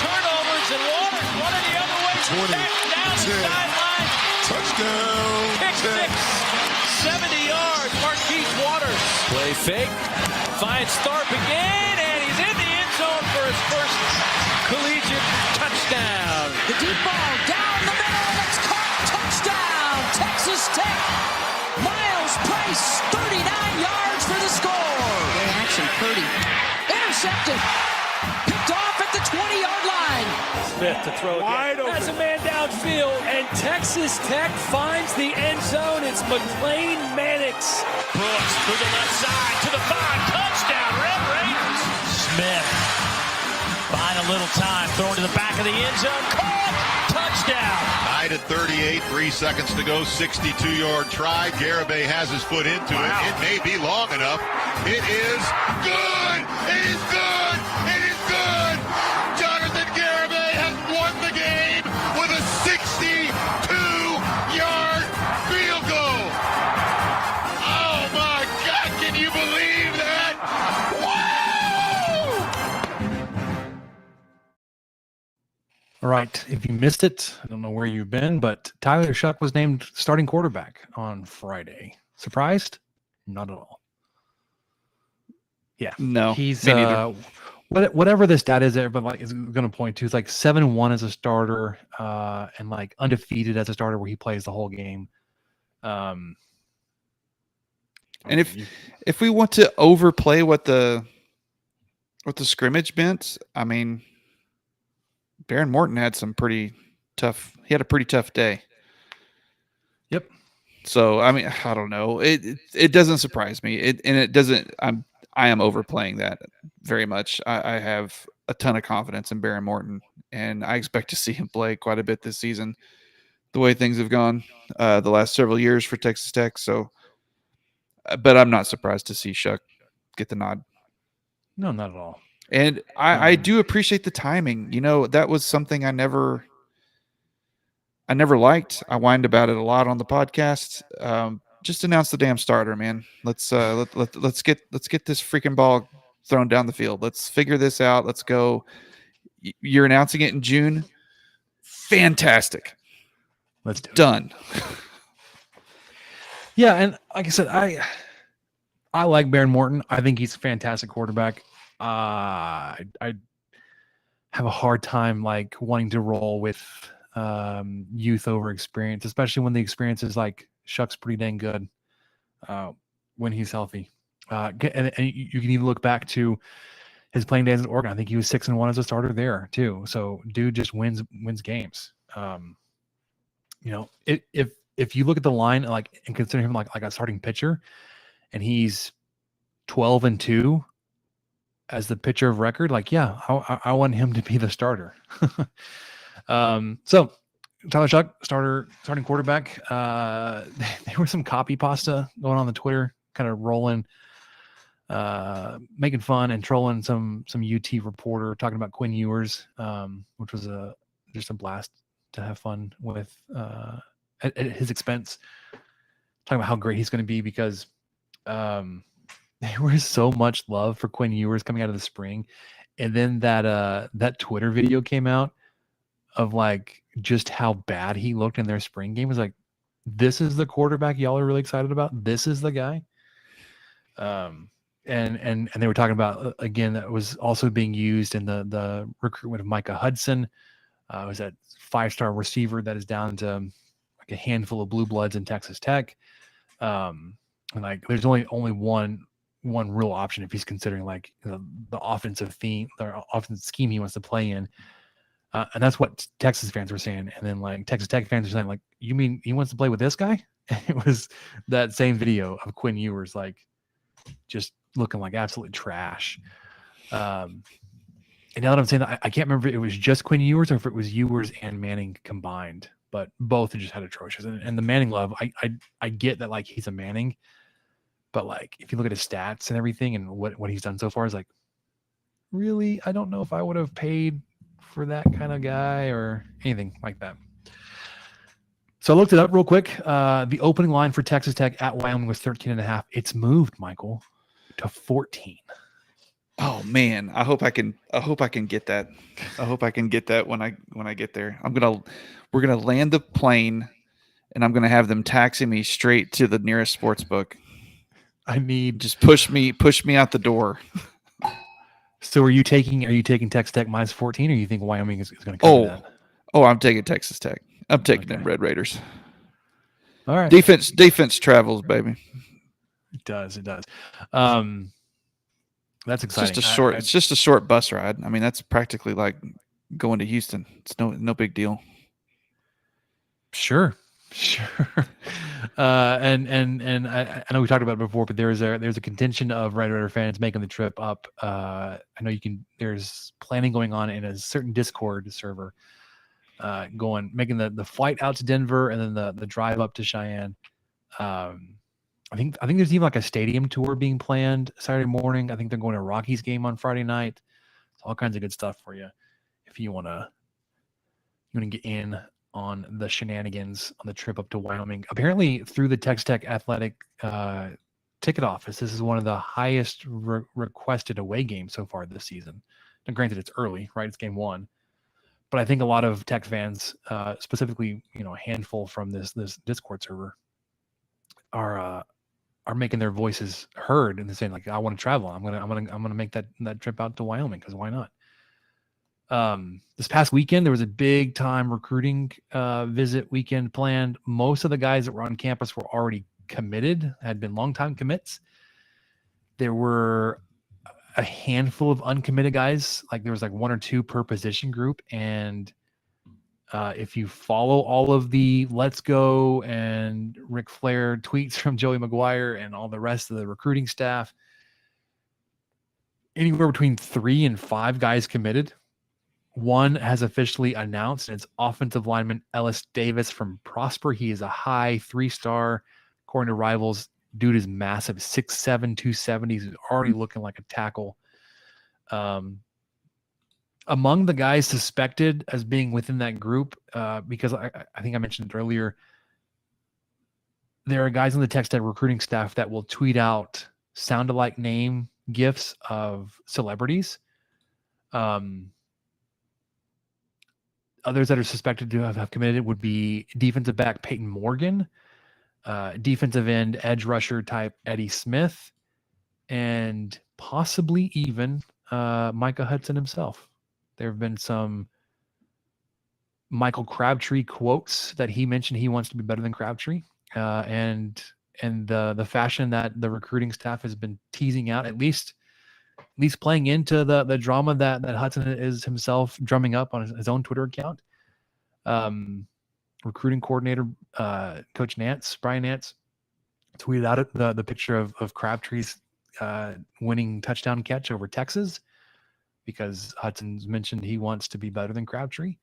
turnovers, and Waters running the other way. 20, Back down the 10. sideline. Touchdown. Pick 6, 70 yards. Marquise Waters. Play fake. Finds Tharp again, and he's in the end zone for his first collegiate touchdown. The deep ball down the middle, and it's caught. Touchdown, Texas Tech. Miles Price, 39 yards for the score. Great action, Purdy. Intercepted. Picked off at the 20-yard line. Smith to throw again. Has a man downfield, and Texas Tech finds the end zone. It's McLean Mannix. Brooks through the left side to the 5. Touchdown, Red Raiders. Smith buying a little time, throwing to the back of the end zone. Caught. Touchdown. Tied at 38, 3 seconds to go, 62-yard try. Garibay has his foot into it. It may be long enough. It is good. It is good. It is good. Jonathan Garibay has won the game with a 62-yard field goal. Oh, my God. Can you believe that? Woo! All right. If you missed it, I don't know where you've been, but Tyler Shuck was named starting quarterback on Friday. Surprised? Not at all. Yeah. No, He's me neither. whatever this stat is, everybody is going to point to. It's like 7-1 as a starter, and like undefeated as a starter where he plays the whole game. And if we want to overplay what the scrimmage meant, I mean, Baron Morton had some pretty tough. He had a pretty tough day. Yep. So I mean, I don't know. It doesn't surprise me. It doesn't. I am overplaying that very much. I have a ton of confidence in Baron Morton, and I expect to see him play quite a bit this season. The way things have gone the last several years for Texas Tech. So but I'm not surprised to see Shough get the nod. No, not at all. And I do appreciate the timing. That was something I never liked. I whined about it a lot on the podcast. Just announce the damn starter, man. Let's get this freaking ball thrown down the field. Let's figure this out. Let's go. You're announcing it in June. Fantastic. Let's do it. Done. Yeah, and like I said, I like Baron Morton. I think he's a fantastic quarterback. I have a hard time like wanting to roll with youth over experience, especially when the experience is like Shough's pretty dang good when he's healthy. And you can even look back to his playing days at Oregon. I think he was 6-1 as a starter there too. So dude just wins games. If you look at the line and consider him like a starting pitcher, and he's 12-2 as the pitcher of record, I want him to be the starter. So Tyler Shough, starting quarterback. There was some copy pasta going on the Twitter, kind of rolling, making fun and trolling some UT reporter talking about Quinn Ewers, which was just a blast to have fun with at his expense, talking about how great he's going to be, because there was so much love for Quinn Ewers coming out of the spring, and then that Twitter video came out of like just how bad he looked in their spring game. It was like, this is the quarterback y'all are really excited about. This is the guy. And they were talking about, again, that was also being used in the recruitment of Micah Hudson. It was that 5-star receiver that is down to like a handful of blue bloods in Texas Tech. And like, there's only one real option if he's considering like the offensive theme, the offensive scheme he wants to play in. And that's what Texas fans were saying. And then like Texas Tech fans were saying, like, you mean he wants to play with this guy? And it was that same video of Quinn Ewers, like just looking like absolute trash. And now that I'm saying that, I can't remember if it was just Quinn Ewers or if it was Ewers and Manning combined, but both just had atrocious. And the Manning love, I get that like he's a Manning, but like if you look at his stats and everything and what he's done so far, is like, really, I don't know if I would have paid for that kind of guy or anything like that. So I looked it up real quick. The opening line for Texas Tech at Wyoming was 13.5. It's moved, Michael, to 14. Oh man, I hope I can get that. I hope I can get that when I get there. We're gonna land the plane, and I'm gonna have them taxi me straight to the nearest sports book. Just push me out the door. So are you taking Texas Tech minus 14, or you think Wyoming is going to cover that? Oh, I'm taking Texas Tech. I'm taking them Red Raiders. All right. Defense travels, baby. It does. That's exciting. It's just a short bus ride. I mean, that's practically like going to Houston. It's no big deal. Sure. And I know we talked about it before, but there's a contingent of Red Raider fans making the trip up. I know there's planning going on in a certain Discord server, making the flight out to Denver and then the drive up to Cheyenne. I think there's even like a stadium tour being planned Saturday morning. I think they're going to a Rockies game on Friday night. It's all kinds of good stuff for you if you want to get in on the shenanigans on the trip up to Wyoming. Apparently through the Texas Tech Athletic ticket office, this is one of the highest requested away games so far this season. Now, granted, it's early, right? It's game 1, but I think a lot of Tech fans, specifically, a handful from this Discord server, are making their voices heard and they're saying like, I want to travel. I'm gonna make that trip out to Wyoming, because why not? This past weekend, there was a big time recruiting visit weekend planned. Most of the guys that were on campus were already committed, had been longtime commits. There were a handful of uncommitted guys. Like there was like 1 or 2 per position group. And if you follow all of the Let's Go and Ric Flair tweets from Joey McGuire and all the rest of the recruiting staff, anywhere between 3 and 5 guys committed. One has officially announced, and it's offensive lineman Ellis Davis from Prosper. He is a high 3-star, according to Rivals, Dude is massive, 6'7", 270. He's already looking like a tackle. Among the guys suspected as being within that group, because I think I mentioned earlier, there are guys on the Texas Tech recruiting staff that will tweet out sound-alike name gifs of celebrities. Others that are suspected to have committed would be defensive back Peyton Morgan, defensive end edge rusher type Eddie Smith, and possibly even Micah Hudson himself. There have been some Michael Crabtree quotes that he mentioned he wants to be better than Crabtree, and the fashion that the recruiting staff has been teasing out, at least playing into the drama that Hudson is himself drumming up on his own Twitter account. Recruiting coordinator Coach Brian Nance, tweeted out the picture of Crabtree's winning touchdown catch over Texas, because Hudson's mentioned he wants to be better than Crabtree.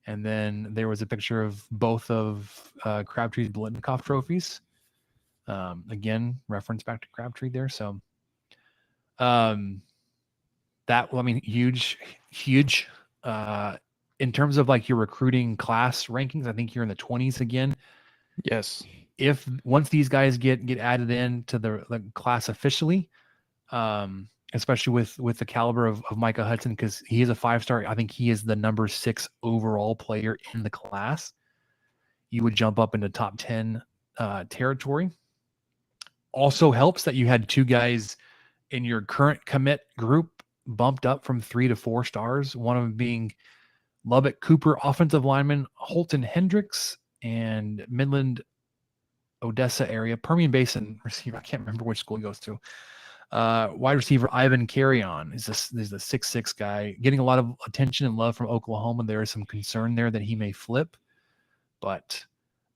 And then there was a picture of both of Crabtree's Biletnikoff trophies. Again, reference back to Crabtree there. So huge. In terms of like your recruiting class rankings, I think you're in the 20s again. Yes. If once these guys get added in to the class officially, especially with the caliber of Micah Hudson, because he is a 5-star. I think he is the number 6 overall player in the class. You would jump up into top 10 territory. Also helps that you had 2 guys in your current commit group bumped up from 3 to 4 stars. One of them being Lubbock Cooper offensive lineman Holton Hendricks, and Midland, Odessa area, Permian Basin receiver. I can't remember which school he goes to. Wide receiver Ivan Carrion is the 6'6" guy, getting a lot of attention and love from Oklahoma. There is some concern there that he may flip, but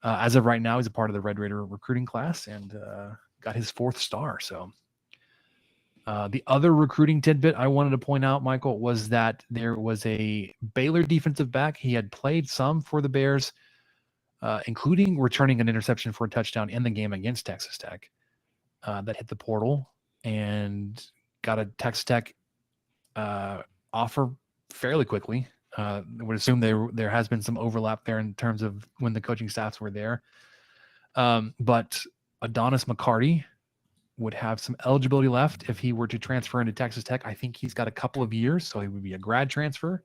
as of right now, he's a part of the Red Raider recruiting class and got his 4th star. So the other recruiting tidbit I wanted to point out, Michael, was that there was a Baylor defensive back. He had played some for the Bears, including returning an interception for a touchdown in the game against Texas Tech, that hit the portal and got a Texas Tech offer fairly quickly. I would assume there has been some overlap there in terms of when the coaching staffs were there. But Adonis McCarty would have some eligibility left if he were to transfer into Texas Tech. I think he's got a couple of years, so he would be a grad transfer.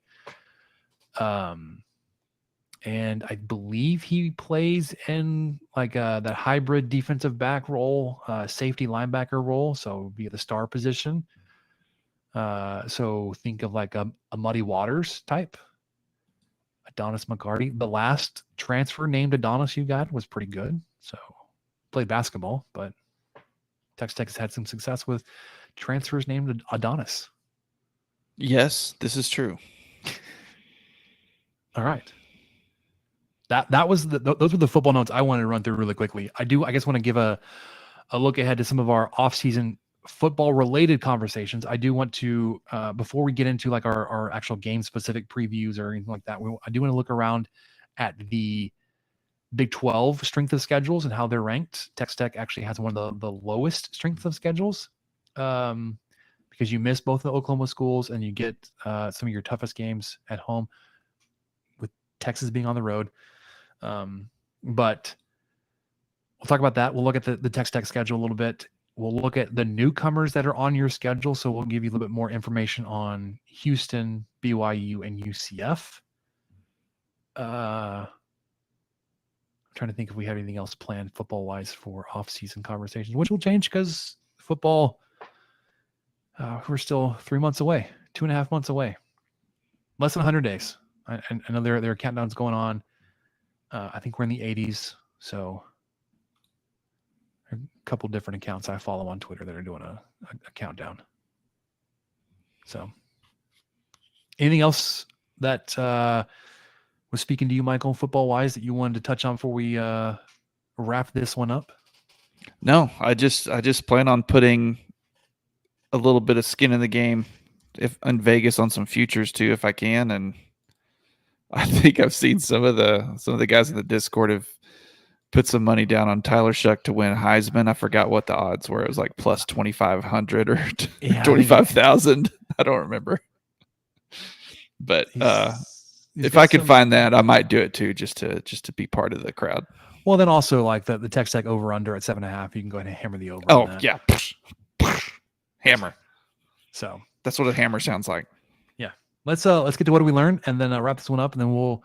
And I believe he plays in like that hybrid defensive back role, safety linebacker role, so it would be the star position. So think of like a Muddy Waters type. Adonis McCarty. The last transfer named Adonis you got was pretty good. So played basketball, but Texas Tech has had some success with transfers named Adonis. Yes, this is true. All right. That was those were the football notes I wanted to run through really quickly. I guess want to give a look ahead to some of our off-season football related conversations. I do want to before we get into like our actual game specific previews or anything like that, I do want to look around at the Big 12 strength of schedules and how they're ranked. Texas Tech actually has one of the lowest strength of schedules because you miss both the Oklahoma schools and you get some of your toughest games at home, with Texas being on the road. But we'll talk about that. We'll look at the Texas Tech schedule a little bit. We'll look at the newcomers that are on your schedule. So we'll give you a little bit more information on Houston, BYU, and UCF. I'm trying to think if we have anything else planned football-wise for off-season conversations, which will change because football, we're still 3 months away, 2.5 months away, less than 100 days. I know there are countdowns going on. I think we're in the 80s, so a couple different accounts I follow on Twitter that are doing a countdown. So anything else that was speaking to you, Michael, football-wise, that you wanted to touch on before we wrap this one up? No, I just plan on putting a little bit of skin in the game in Vegas on some futures too, if I can. And I think I've seen some of the guys in the Discord have put some money down on Tyler Shuck to win Heisman. I forgot what the odds were. It was like plus 2,500 or 25,000. I don't remember. But if I could find that, I might do it too, just to be part of the crowd. Well, then also like the Texas Tech over under at 7.5, you can go ahead and hammer the over. Oh yeah, hammer. So that's what a hammer sounds like. Yeah, let's get to what we learned, and then wrap this one up, and then we'll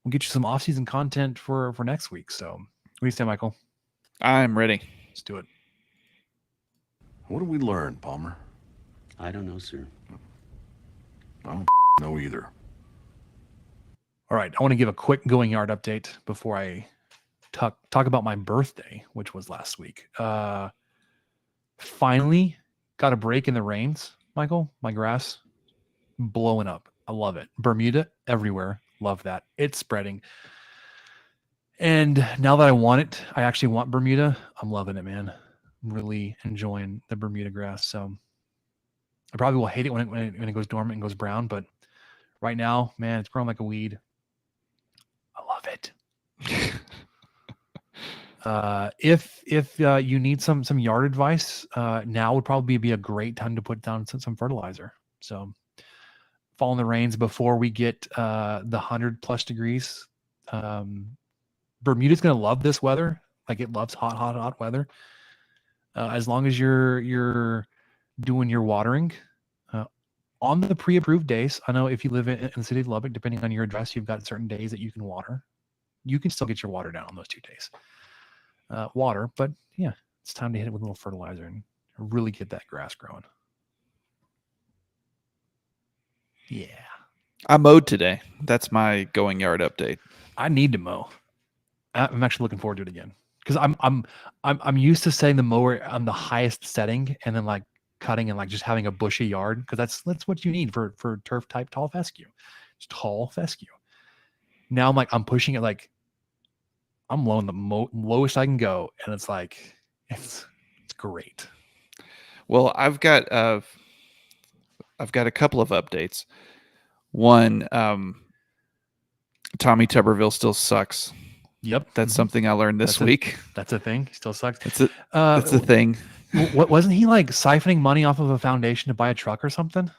get you some off-season content for next week. So, what do you say, Michael? I'm ready. Let's do it. What did we learn, Palmer? I don't know, sir. I don't know either. All right, I want to give a quick going yard update before I talk about my birthday, which was last week. Finally got a break in the rains, Michael. My grass blowing up. I love it. Bermuda everywhere. Love that. It's spreading. And now that I want it, I actually want Bermuda. I'm loving it, man. I'm really enjoying the Bermuda grass. So I probably will hate it when it goes dormant and goes brown, but right now, man, it's growing like a weed. I love it. If you need some yard advice, now would probably be a great time to put down some fertilizer. So fall in the rains before we get the 100+ degrees. Bermuda's going to love this weather. Like it loves hot weather. As long as you're doing your watering on the pre-approved days. I know if you live in the city of Lubbock, depending on your address, you've got certain days that you can water. You can still get your water down on those 2 days. But yeah, it's time to hit it with a little fertilizer and really get that grass growing. Yeah. I mowed today. That's my going yard update. I need to mow. I'm actually looking forward to it again because I'm used to setting the mower on the highest setting and then like cutting and like just having a bushy yard because that's what you need for turf type tall fescue. It's tall fescue. Now I'm pushing it like I'm low in the lowest I can go, and it's like it's great. Well, I've got a couple of updates. One, Tommy Tuberville still sucks. Yep, that's something I learned this week. That's a thing. He still sucks. That's a thing. What wasn't he like siphoning money off of a foundation to buy a truck or something?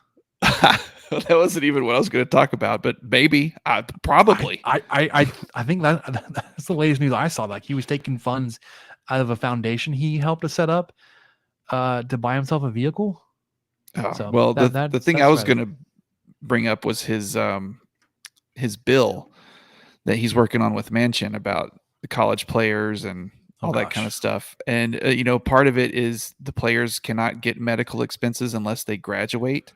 That wasn't even what I was going to talk about, but maybe, probably. I think that's the latest news I saw. Like he was taking funds out of a foundation he helped to set up to buy himself a vehicle. Oh, so well, the thing I was going to bring up was his bill that he's working on with Manchin about the college players and all that kind of stuff. And, part of it is the players cannot get medical expenses unless they graduate.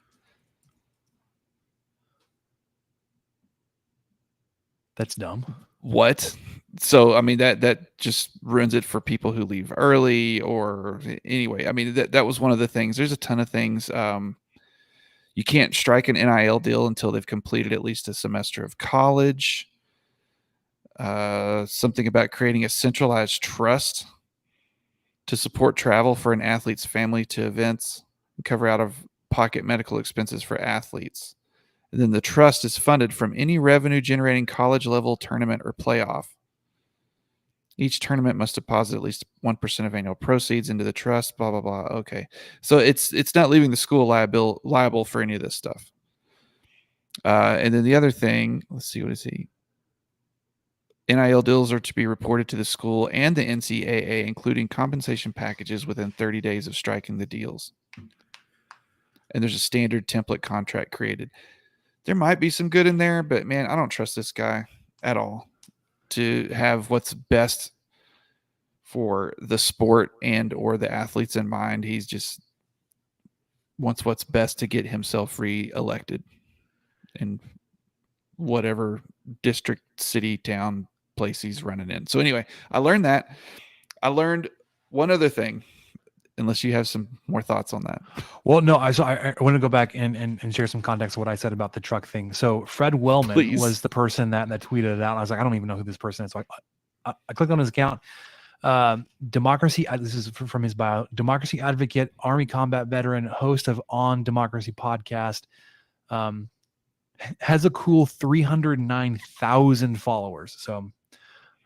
That's dumb. What? So, I mean, that just ruins it for people who leave early or anyway. I mean, that was one of the things. There's a ton of things. You can't strike an NIL deal until they've completed at least a semester of college. Something about creating a centralized trust to support travel for an athlete's family to events and cover out-of-pocket medical expenses for athletes. And then the trust is funded from any revenue-generating college-level tournament or playoff. Each tournament must deposit at least 1% of annual proceeds into the trust, blah, blah, blah. Okay. So it's not leaving the school liable for any of this stuff. And then the other thing, let's see, what is he? NIL deals are to be reported to the school and the NCAA, including compensation packages within 30 days of striking the deals. And there's a standard template contract created. There might be some good in there, but man, I don't trust this guy at all to have what's best for the sport and or the athletes in mind. He's just wants what's best to get himself re-elected in whatever district, city, town, place he's running in. So anyway, I learned that. I learned one other thing, unless you have some more thoughts on that. Well, no, I want to go back and share some context of what I said about the truck thing. So Fred Wellman was the person that tweeted it out. And I was like, I don't even know who this person is. So I clicked on his account. Democracy, this is from his bio, democracy advocate, Army combat veteran, host of On Democracy podcast, has a cool 309,000 followers. So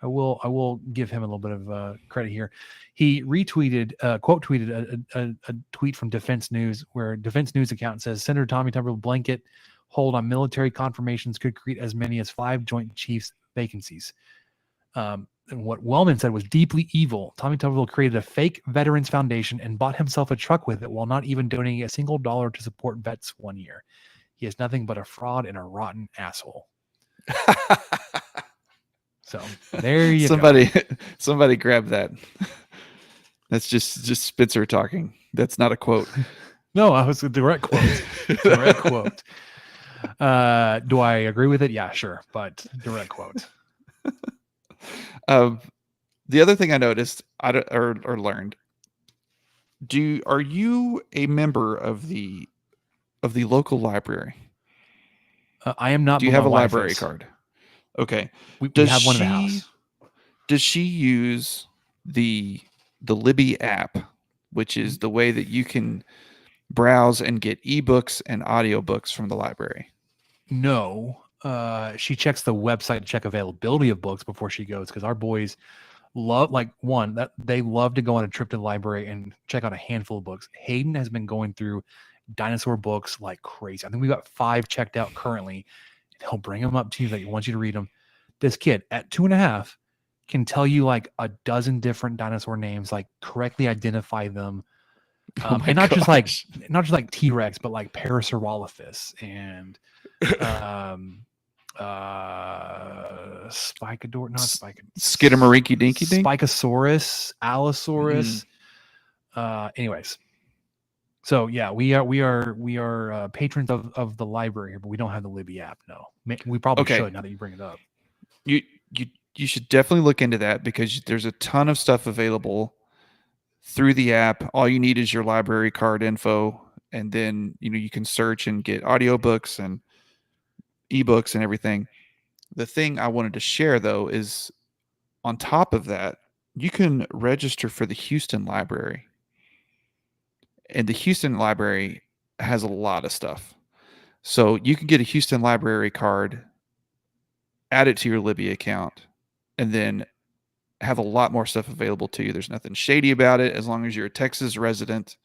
I will give him a little bit of credit here. He retweeted, quote tweeted a tweet from Defense News, where Defense News account says Senator Tommy Tuberville blanket hold on military confirmations could create as many as 5 Joint Chiefs vacancies. And what Wellman said was deeply evil. Tommy Tuberville created a fake Veterans Foundation and bought himself a truck with it while not even donating a single dollar to support vets one year. He is nothing but a fraud and a rotten asshole. So there you go. Somebody grab that. That's just Spitzer talking. That's not a quote. No, I was a direct quote. Direct quote. Do I agree with it? Yeah, sure. But direct quote. The other thing I noticed or learned, are you a member of the local library? I am not. Do you have a library card? Okay. We have one in the house. Does she use the Libby app, which is the way that you can browse and get ebooks and audiobooks from the library? No. She checks the website to check availability of books before she goes, because our boys love, they love to go on a trip to the library and check out a handful of books. Hayden has been going through dinosaur books like crazy. I think we got 5 checked out currently. He'll bring them up to you. Like, he wants you to read them. This kid at 2.5 can tell you like a dozen different dinosaur names, like correctly identify them. And not just like T-Rex, but like Parasaurolophus and Spikador, not Spikador, Skidamarinky Dinky Dink, Spikosaurus, Allosaurus. Anyways. So yeah, we are patrons of the library here, but we don't have the Libby app. No, we probably should now that you bring it up. You should definitely look into that, because there's a ton of stuff available through the app. All you need is your library card info, and then you can search and get audiobooks and ebooks and everything. The thing I wanted to share though is, on top of that, you can register for the Houston Library. And the Houston Library has a lot of stuff. So you can get a Houston Library card, add it to your Libby account, and then have a lot more stuff available to you. There's nothing shady about it. As long as you're a Texas resident,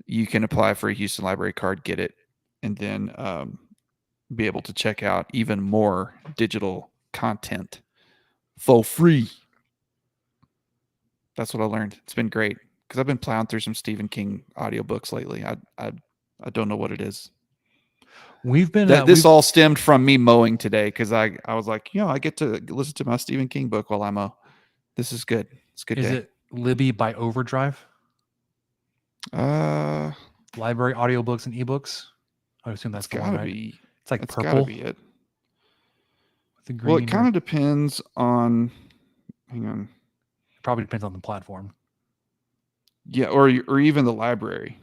you can apply for a Houston Library card, get it, and then be able to check out even more digital content for free. That's what I learned. It's been great, because I've been plowing through some Stephen King audiobooks lately. I don't know what it is. We've been this all stemmed from me mowing today, because I was like, I get to listen to my Stephen King book while I mow. This is good. It's a good. Is day. it Libby by Overdrive? Library audiobooks and ebooks. I assume that's the one, right? It's like that's purple. Gotta be it. With the green. Well, it kind of depends on. Hang on. It probably depends on the platform. Yeah, or even the library.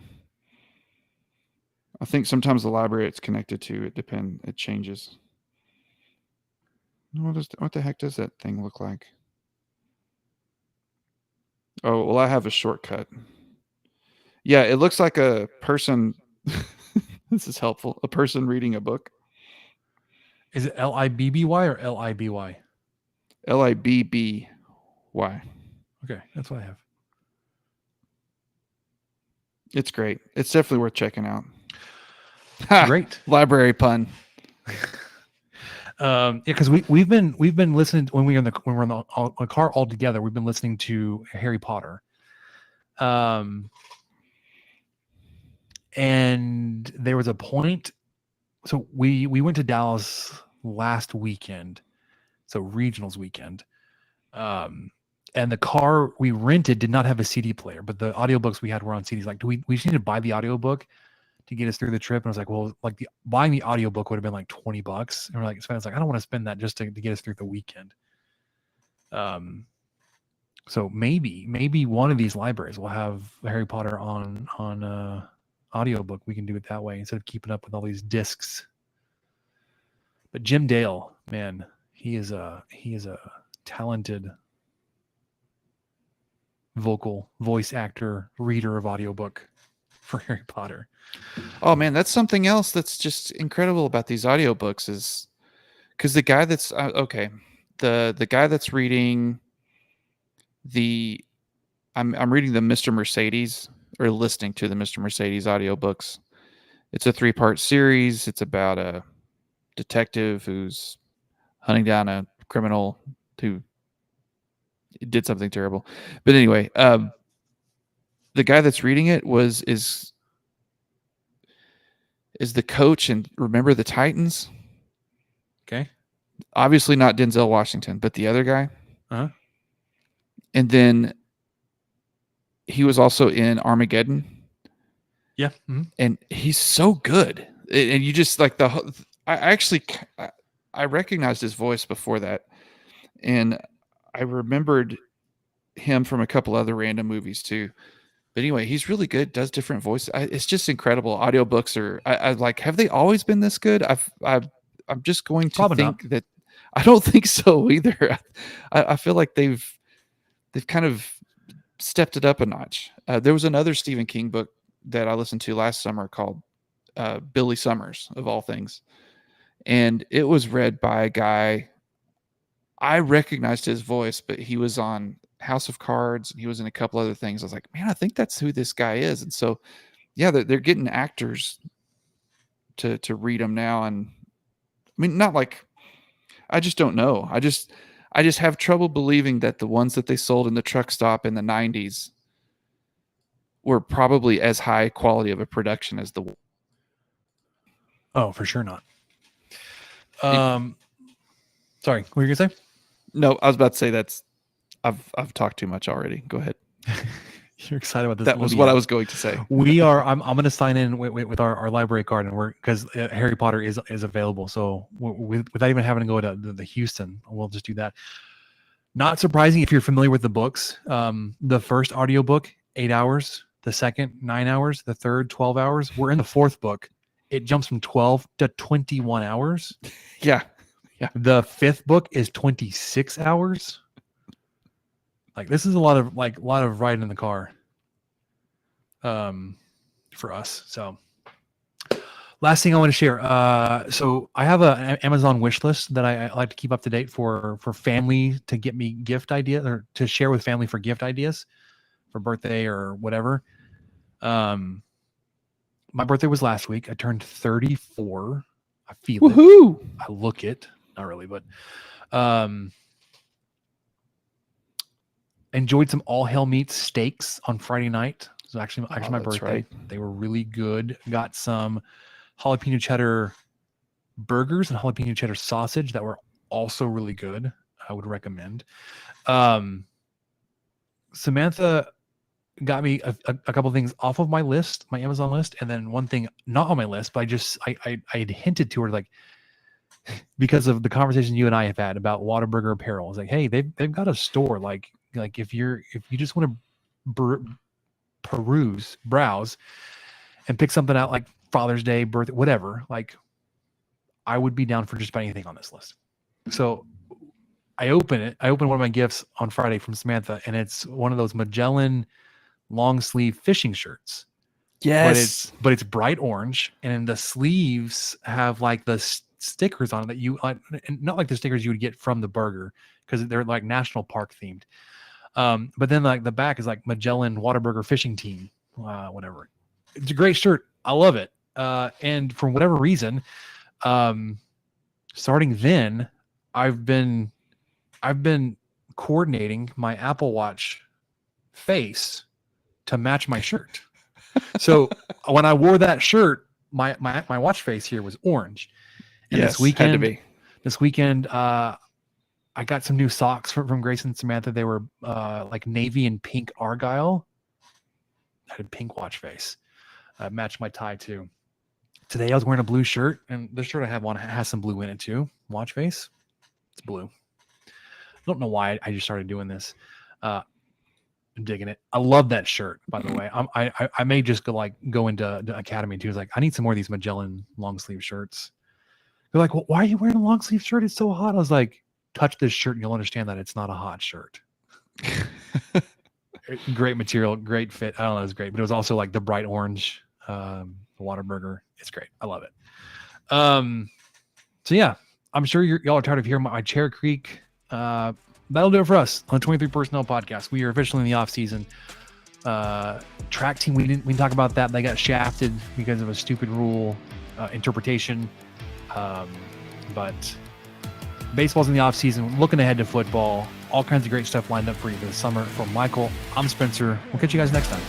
I think sometimes the library it's connected to, it changes. What the heck does that thing look like? Oh, well, I have a shortcut. Yeah, it looks like a person. This is helpful. A person reading a book. Is it Libby or Libby? Libby. Okay, that's what I have. It's great. It's definitely worth checking out. Great library pun. Yeah, because we've been listening when we're in the car all together. We've been listening to Harry Potter, and there was a point. So we went to Dallas last weekend, so regionals weekend. And the car we rented did not have a CD player, but the audiobooks we had were on CDs. Like, we just need to buy the audiobook to get us through the trip? And I was like, well, like buying the audiobook would have been like $20. And we're like, Sven's like, I don't want to spend that just to get us through the weekend. So maybe one of these libraries will have Harry Potter on audiobook. We can do it that way instead of keeping up with all these discs. But Jim Dale, man, he is a talented voice actor, reader of audiobook for Harry Potter. Oh man, that's something else that's just incredible about these audiobooks is because the guy that's okay. the guy that's reading I'm reading the Mr. Mercedes, or listening to the Mr. Mercedes audiobooks. It's a 3-part series. It's about a detective who's hunting down a criminal who did something terrible. But anyway, the guy that's reading it is the coach and Remember the Titans. Okay. Obviously not Denzel Washington, but the other guy. Uh-huh. And then he was also in Armageddon. Yeah. Mm-hmm. And he's so good. And you just like I recognized his voice before that. And I remembered him from a couple other random movies too. But anyway, he's really good, does different voices. It's just incredible. Audiobooks I like, have they always been this good? I'm just going to Probably think not. that I don't think so either. I feel like they've kind of stepped it up a notch. There was another Stephen King book that I listened to last summer called Billy Summers, of all things. And it was read by a guy, I recognized his voice, but he was on House of Cards and he was in a couple other things. I was like, man, I think that's who this guy is. And so, yeah, they're getting actors to read them now. And I mean, not like, I just don't know. I just have trouble believing that the ones that they sold in the truck stop in the 90s were probably as high quality of a production as the. Oh, for sure not. Sorry, what were you gonna say? No, I was about to say I've talked too much already. Go ahead. You're excited about this. That was what I was going to say. We are. I'm going to sign in with our library card, and because Harry Potter is available. So without even having to go to the Houston, we'll just do that. Not surprising if you're familiar with the books. The first audiobook, 8 hours. The second, 9 hours. The third, 12 hours. We're in the fourth book. It jumps from 12 to 21 hours. Yeah. The fifth book is 26 hours. Like, this is a lot of riding in the car for us. So last thing I want to share. So I have an Amazon wish list that I like to keep up to date for family, to get me gift ideas, or to share with family for gift ideas for birthday or whatever. My birthday was last week. I turned 34. I feel Woohoo! it. I look it. Not really, but enjoyed some All Hell Meats steaks on Friday night. It was actually my birthday. Right. They were really good. Got some jalapeno cheddar burgers and jalapeno cheddar sausage that were also really good. I would recommend. Samantha got me a couple of things off of my list, my Amazon list, and then one thing not on my list, but I had hinted to her, like, because of the conversation you and I have had about Whataburger apparel. It's like, hey, they've got a store. Like if you just want to browse and pick something out, like Father's Day, birthday, whatever, like, I would be down for just about anything on this list. So I open one of my gifts on Friday from Samantha, and it's one of those Magellan long sleeve fishing shirts. Yes. But it's bright orange, and the sleeves have like the stickers on it that you like, and not like the stickers you would get from the burger, because they're like national park themed. But then like the back is like Magellan Whataburger fishing team, whatever. It's a great shirt. I love it. And for whatever reason, starting then, I've been coordinating my Apple Watch face to match my shirt. So when I wore that shirt, my watch face here was orange. And yes, had to be. This weekend, I got some new socks from Grace and Samantha. They were like navy and pink Argyle. I had a pink watch face. Matched my tie too. Today I was wearing a blue shirt, and the shirt I have on has some blue in it too. Watch face, it's blue. I don't know why I just started doing this. I'm digging it. I love that shirt, by the way. I may just go into the Academy too. It's like, I need some more of these Magellan long sleeve shirts. They're like, well, why are you wearing a long sleeve shirt? It's so hot. I was like, touch this shirt and you'll understand that it's not a hot shirt. Great material, great fit. I don't know, it was great, but it was also like the bright orange, the Whataburger. It's great. I love it. So yeah, I'm sure y'all are tired of hearing my Cherry Creek that'll do it for us on the 23 Personnel Podcast. We are officially in the off season. Track team, we didn't talk about that. They got shafted because of a stupid rule interpretation. But baseball's in the off season. Looking ahead to football. All kinds of great stuff lined up for you this summer. From Michael, I'm Spencer. We'll catch you guys next time.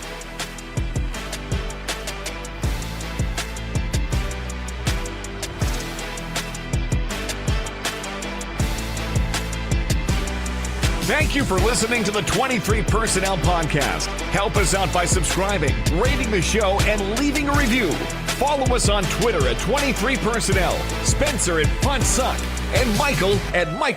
Thank you for listening to the 23 Personnel Podcast. Help us out by subscribing, rating the show, and leaving a review. Follow us on Twitter at 23 Personnel, Spencer at PuntSuck, and Michael at Michael.